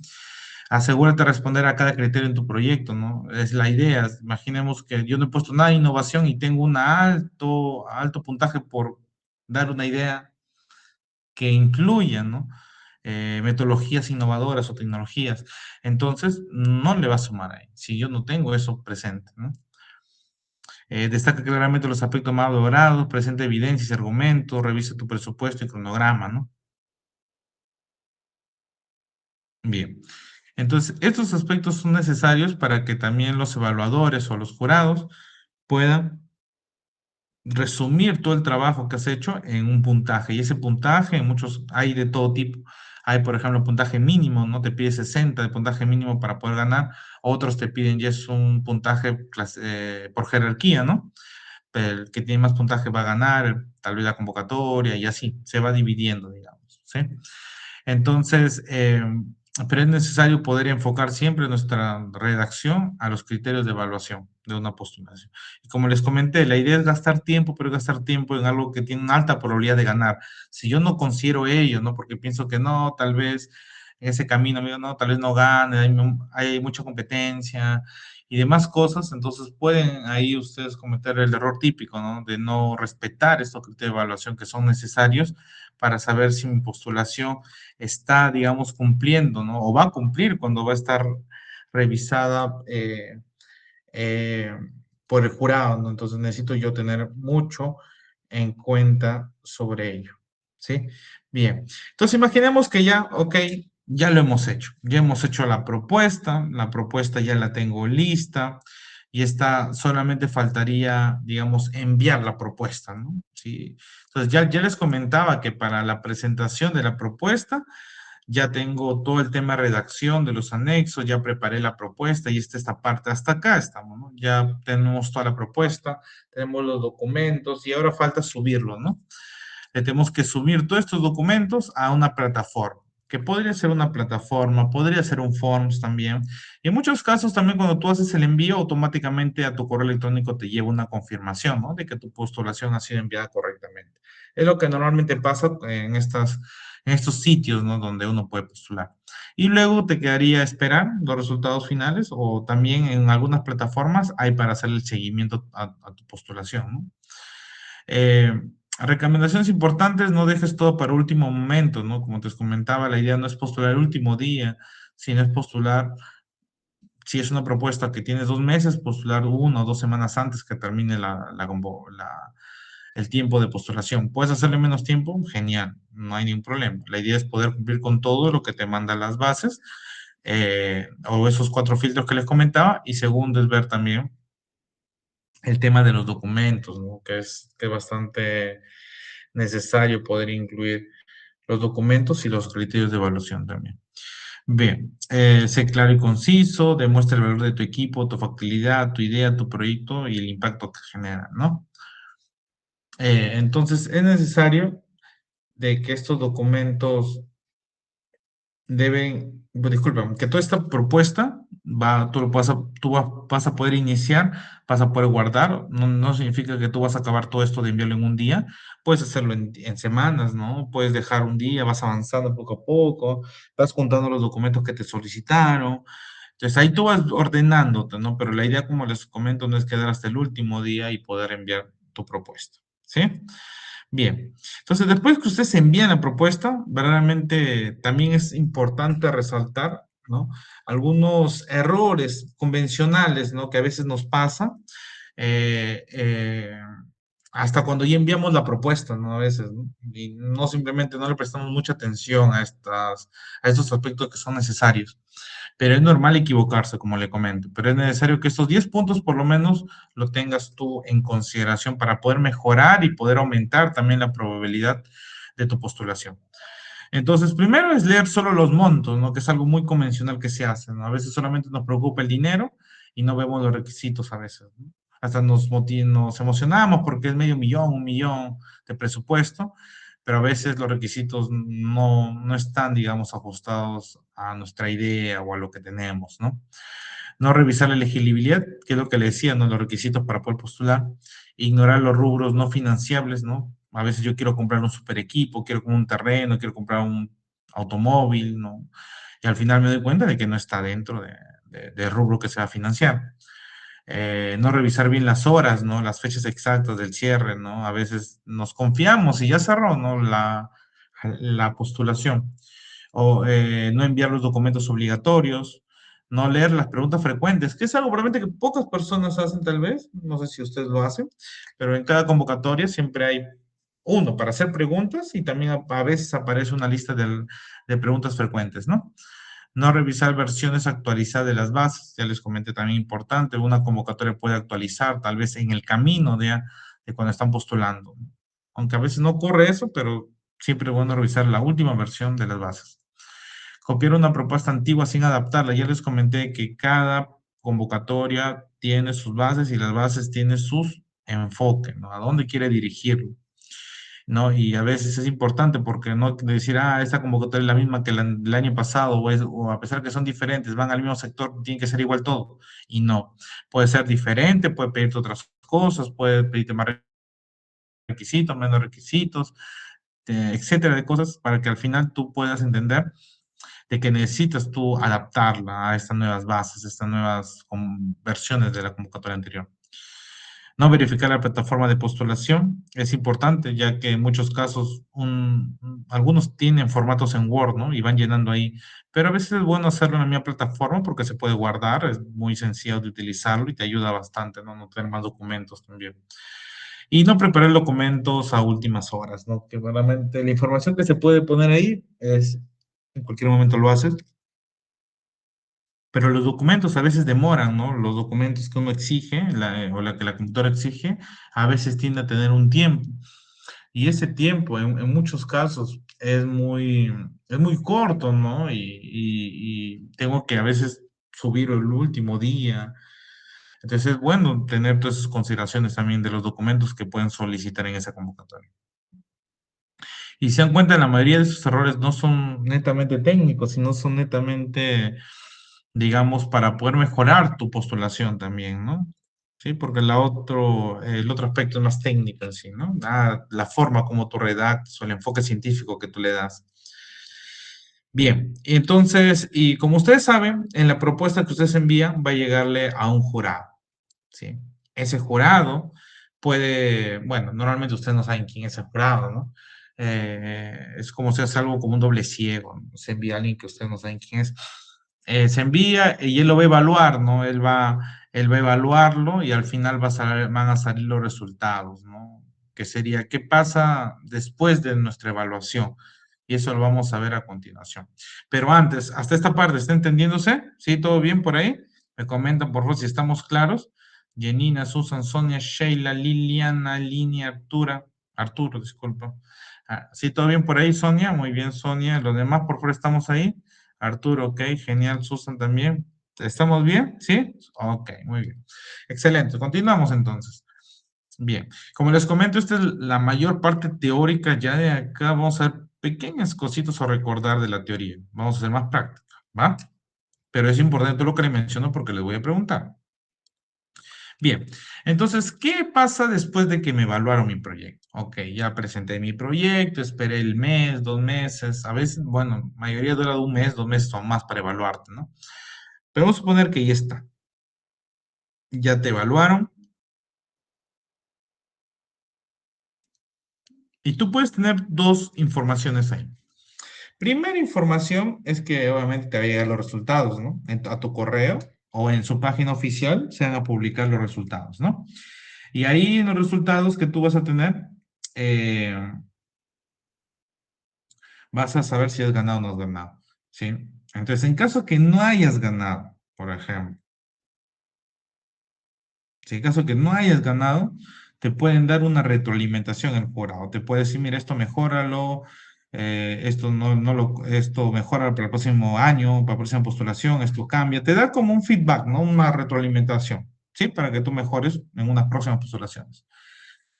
Speaker 1: Asegúrate de responder a cada criterio en tu proyecto, ¿no? Es la idea. Imaginemos que yo no he puesto nada de innovación y tengo un alto puntaje por dar una idea que incluya, ¿no? Metodologías innovadoras o tecnologías. Entonces, no le va a sumar ahí, si yo no tengo eso presente, ¿no? Destaca claramente los aspectos más valorados, presenta evidencias y argumentos, revisa tu presupuesto y cronograma, ¿no? Bien. Entonces, estos aspectos son necesarios para que también los evaluadores o los jurados puedan resumir todo el trabajo que has hecho en un puntaje. Y ese puntaje, en muchos hay de todo tipo. Hay, por ejemplo, puntaje mínimo, ¿no? Te pide 60 de puntaje mínimo para poder ganar. Otros te piden ya es un puntaje por jerarquía, ¿no? El que tiene más puntaje va a ganar, tal vez la convocatoria y así, se va dividiendo, digamos, ¿sí? Entonces, pero es necesario poder enfocar siempre nuestra redacción a los criterios de evaluación de una postulación. Y como les comenté, la idea es gastar tiempo, pero gastar tiempo en algo que tiene una alta probabilidad de ganar. Si yo no considero ello, ¿no? Porque pienso que no, tal vez en ese camino, amigo, no, tal vez no gane, hay mucha competencia y demás cosas, entonces pueden ahí ustedes cometer el error típico, ¿no? De no respetar estos criterios de evaluación que son necesarios para saber si mi postulación está, digamos, cumpliendo, ¿no? O va a cumplir cuando va a estar revisada eh, por el jurado, ¿no? Entonces necesito yo tener mucho en cuenta sobre ello, ¿sí? Bien, entonces imaginemos que ya, ok, ya lo hemos hecho, ya hemos hecho la propuesta ya la tengo lista y está, solamente faltaría, digamos, enviar la propuesta, ¿no? Sí. Entonces ya les comentaba que para la presentación de la propuesta, ya tengo todo el tema de redacción de los anexos, ya preparé la propuesta y esta parte, hasta acá estamos, ¿no? Ya tenemos toda la propuesta, tenemos los documentos y ahora falta subirlo, ¿no? Le tenemos que subir todos estos documentos a una plataforma, que podría ser una plataforma, podría ser un Forms también. Y en muchos casos también cuando tú haces el envío, automáticamente a tu correo electrónico te lleva una confirmación, ¿no? De que tu postulación ha sido enviada correctamente. Es lo que normalmente pasa en estos sitios, ¿no? Donde uno puede postular. Y luego te quedaría esperar los resultados finales o también en algunas plataformas hay para hacer el seguimiento a tu postulación, ¿no? Eh, Recomendaciones importantes, no dejes todo para último momento, ¿no? Como te comentaba, la idea no es postular el último día, sino es postular, si es una propuesta que tienes 2 meses, postular 1 o 2 semanas antes que termine el tiempo de postulación. ¿Puedes hacerle menos tiempo? Genial, no hay ningún problema. La idea es poder cumplir con todo lo que te mandan las bases, o esos 4 filtros que les comentaba, y segundo es ver también el tema de los documentos, ¿no? Que es bastante necesario poder incluir los documentos y los criterios de evaluación también. Bien, sé claro y conciso, demuestra el valor de tu equipo, tu factibilidad, tu idea, tu proyecto y el impacto que genera, ¿no? Entonces, es necesario de que estos documentos disculpa, que toda esta propuesta tú vas a poder iniciar, vas a poder guardar, no significa que tú vas a acabar todo esto de enviarlo en un día, puedes hacerlo en semanas, ¿no? Puedes dejar un día, vas avanzando poco a poco, vas juntando los documentos que te solicitaron, entonces ahí tú vas ordenándote, ¿no? Pero la idea, como les comento, no es quedar hasta el último día y poder enviar tu propuesta, ¿sí? Bien, entonces después que ustedes envían la propuesta, verdaderamente también es importante resaltar, ¿no? Algunos errores convencionales, ¿no? Que a veces nos pasa, eh, eh, hasta cuando ya enviamos la propuesta, ¿no? A veces, ¿no? Y no simplemente no le prestamos mucha atención a estos aspectos que son necesarios. Pero es normal equivocarse, como le comento, pero es necesario que estos 10 puntos por lo menos lo tengas tú en consideración para poder mejorar y poder aumentar también la probabilidad de tu postulación. Entonces, primero es leer solo los montos, ¿no? Que es algo muy convencional que se hace, ¿no? A veces solamente nos preocupa el dinero y no vemos los requisitos a veces, ¿no? Hasta nos emocionamos porque es medio millón, 1 millón de presupuesto, pero a veces los requisitos no están, digamos, ajustados a nuestra idea o a lo que tenemos, ¿no? No revisar la elegibilidad, que es lo que le decía, ¿no? Los requisitos para poder postular, ignorar los rubros no financiables, ¿no? A veces yo quiero comprar un super equipo, quiero comprar un terreno, quiero comprar un automóvil, ¿no? Y al final me doy cuenta de que no está dentro del rubro que se va a financiar. No revisar bien las horas, ¿no? Las fechas exactas del cierre, ¿no? A veces nos confiamos y ya cerró, ¿no? La postulación. O no enviar los documentos obligatorios, no leer las preguntas frecuentes, que es algo probablemente que pocas personas hacen tal vez, no sé si ustedes lo hacen, pero en cada convocatoria siempre hay uno para hacer preguntas y también a veces aparece una lista de preguntas frecuentes, ¿no? No revisar versiones actualizadas de las bases, ya les comenté también importante, una convocatoria puede actualizar tal vez en el camino de cuando están postulando. Aunque a veces no ocurre eso, pero siempre es bueno revisar la última versión de las bases. Copiar una propuesta antigua sin adaptarla. Ya les comenté que cada convocatoria tiene sus bases y las bases tienen sus enfoques, ¿no? A dónde quiere dirigirlo. ¿No? Y a veces es importante porque no decir, esta convocatoria es la misma que el año pasado, o a pesar que son diferentes, van al mismo sector, tiene que ser igual todo. Y no, puede ser diferente, puede pedirte otras cosas, puede pedirte más requisitos, menos requisitos, etcétera, de cosas para que al final tú puedas entender de que necesitas tú adaptarla a estas nuevas bases, estas nuevas versiones de la convocatoria anterior. No verificar la plataforma de postulación es importante, ya que en muchos casos algunos tienen formatos en Word, ¿no? Y van llenando ahí, pero a veces es bueno hacerlo en la misma plataforma porque se puede guardar, es muy sencillo de utilizarlo y te ayuda bastante, ¿no? No tener más documentos también. Y no preparar documentos a últimas horas, ¿no? Que realmente la información que se puede poner ahí es, en cualquier momento lo haces, pero los documentos a veces demoran, ¿no? Los documentos que uno exige, o la que la computadora exige, a veces tiende a tener un tiempo. Y ese tiempo, en muchos casos, es muy corto, ¿no? Y tengo que a veces subir el último día. Entonces es bueno tener todas esas consideraciones también de los documentos que pueden solicitar en esa convocatoria. Y se dan cuenta, la mayoría de esos errores no son netamente técnicos, sino son netamente, digamos, para poder mejorar tu postulación también, ¿no? Sí, porque el otro aspecto es más técnico en sí, ¿no? La forma como tú redactas o el enfoque científico que tú le das. Bien, entonces, y como ustedes saben, en la propuesta que ustedes envían va a llegarle a un jurado, ¿sí? Ese jurado puede, bueno, normalmente ustedes no saben quién es el jurado, ¿no? Es como si hace algo como un doble ciego, ¿no? Se envía a alguien que ustedes no saben quién es. Se envía y él lo va a evaluar, ¿no? Él va a evaluarlo y al final van a salir los resultados, ¿no? Que sería, ¿qué pasa después de nuestra evaluación? Y eso lo vamos a ver a continuación. Pero antes, hasta esta parte, ¿está entendiéndose? ¿Sí? ¿Todo bien por ahí? Me comentan, por favor, si estamos claros. Janina, Susan, Sonia, Sheila, Liliana, Lini, Arturo, disculpa. ¿Sí, todo bien por ahí, Sonia? Muy bien, Sonia. Los demás, por favor, ¿estamos ahí? Arturo, ok, genial. Susan también. ¿Estamos bien? ¿Sí? Ok, muy bien. Excelente. Continuamos entonces. Bien, como les comento, esta es la mayor parte teórica. Ya de acá vamos a ver pequeñas cositas a recordar de la teoría. Vamos a hacer más práctica, ¿va? Pero es importante lo que le menciono porque les voy a preguntar. Bien, entonces, ¿qué pasa después de que me evaluaron mi proyecto? Ok, ya presenté mi proyecto, esperé el mes, 2 meses, a veces, bueno, mayoría dura de un mes, 2 meses o más para evaluarte, ¿no? Pero vamos a suponer que ya está. Ya te evaluaron y tú puedes tener dos informaciones ahí. Primera información es que obviamente te va a llegar los resultados, ¿no? A tu correo o en su página oficial se van a publicar los resultados, ¿no? Y ahí en los resultados que tú vas a tener, eh, vas a saber si has ganado o no has ganado, ¿sí? Entonces, en caso que no hayas ganado, por ejemplo, si en caso que no hayas ganado, te pueden dar una retroalimentación el jurado. Te puede decir, mira, esto mejóralo, esto mejora para el próximo año, para la próxima postulación, esto cambia, te da como un feedback, ¿no? Una retroalimentación, ¿sí? Para que tú mejores en unas próximas postulaciones.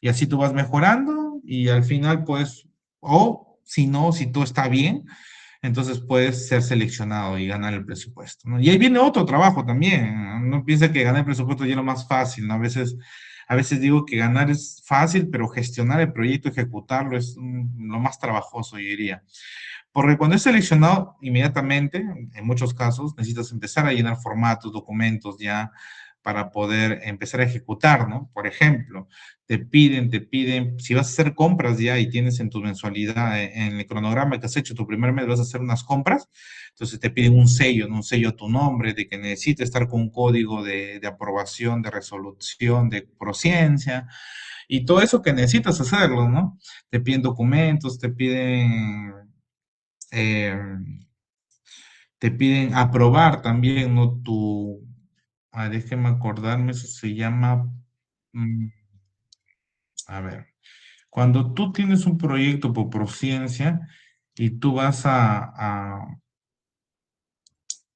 Speaker 1: Y así tú vas mejorando y al final, pues, o si no, si todo está bien, entonces puedes ser seleccionado y ganar el presupuesto, ¿no? Y ahí viene otro trabajo también, ¿no? No piensa que ganar el presupuesto ya es lo más fácil, ¿no? A veces digo que ganar es fácil, pero gestionar el proyecto, ejecutarlo es lo más trabajoso, yo diría. Porque cuando es seleccionado, inmediatamente, en muchos casos, necesitas empezar a llenar formatos, documentos ya para poder empezar a ejecutar, ¿no? Por ejemplo, te piden, si vas a hacer compras ya y tienes en tu mensualidad, en el cronograma que has hecho tu primer mes, vas a hacer unas compras, entonces te piden un sello, ¿no? Un sello a tu nombre, de que necesites estar con un código de aprobación, de resolución, de prociencia, y todo eso que necesitas hacerlo, ¿no? Te piden documentos, eh, te piden aprobar también, ¿no? Déjeme acordarme, eso se llama, mm, a ver, cuando tú tienes un proyecto por Prociencia y tú vas a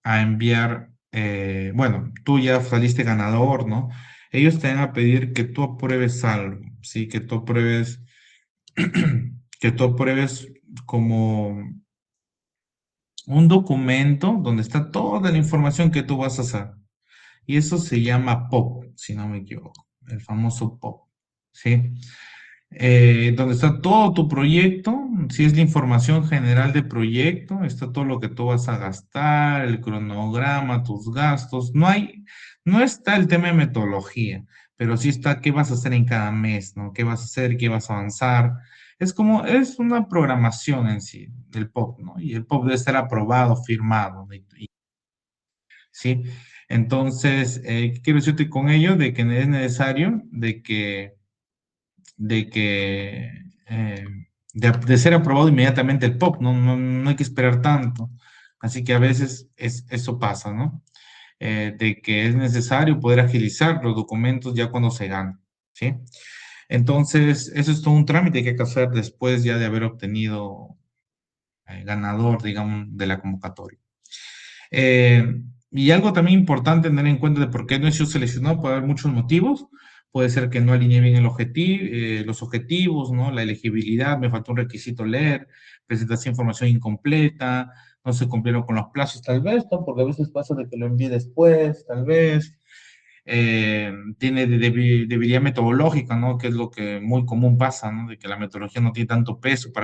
Speaker 1: enviar, bueno, tú ya saliste ganador, ¿no? Ellos te van a pedir que tú apruebes algo, ¿sí? Que tú apruebes como un documento donde está toda la información que tú vas a hacer. Y eso se llama POP, si no me equivoco, el famoso POP, ¿sí? Donde está todo tu proyecto, si es la información general del proyecto, está todo lo que tú vas a gastar, el cronograma, tus gastos. No está el tema de metodología, pero sí está qué vas a hacer en cada mes, ¿no? ¿Qué vas a hacer? ¿Qué vas a avanzar? Es una programación en sí, del POP, ¿no? Y el POP debe ser aprobado, firmado, ¿no? ¿Sí? Entonces, ¿qué quiero decirte con ello? De que es necesario de que eh, de ser aprobado inmediatamente el POP, no hay que esperar tanto. Así que a veces eso pasa, ¿no? De que es necesario poder agilizar los documentos ya cuando se ganan, ¿sí? Entonces, eso es todo un trámite que hay que hacer después ya de haber obtenido ganador, digamos, de la convocatoria. Y algo también importante tener en cuenta de por qué no he sido seleccionado, puede haber muchos motivos. Puede ser que no alineé bien los objetivos, ¿no? La elegibilidad, me faltó un requisito leer, presentaste información incompleta, no se cumplieron con los plazos, tal vez, ¿no? Porque a veces pasa de que lo envíe después, tal vez. Tiene debilidad metodológica, ¿no? Que es lo que muy común pasa, ¿no? De que la metodología no tiene tanto peso para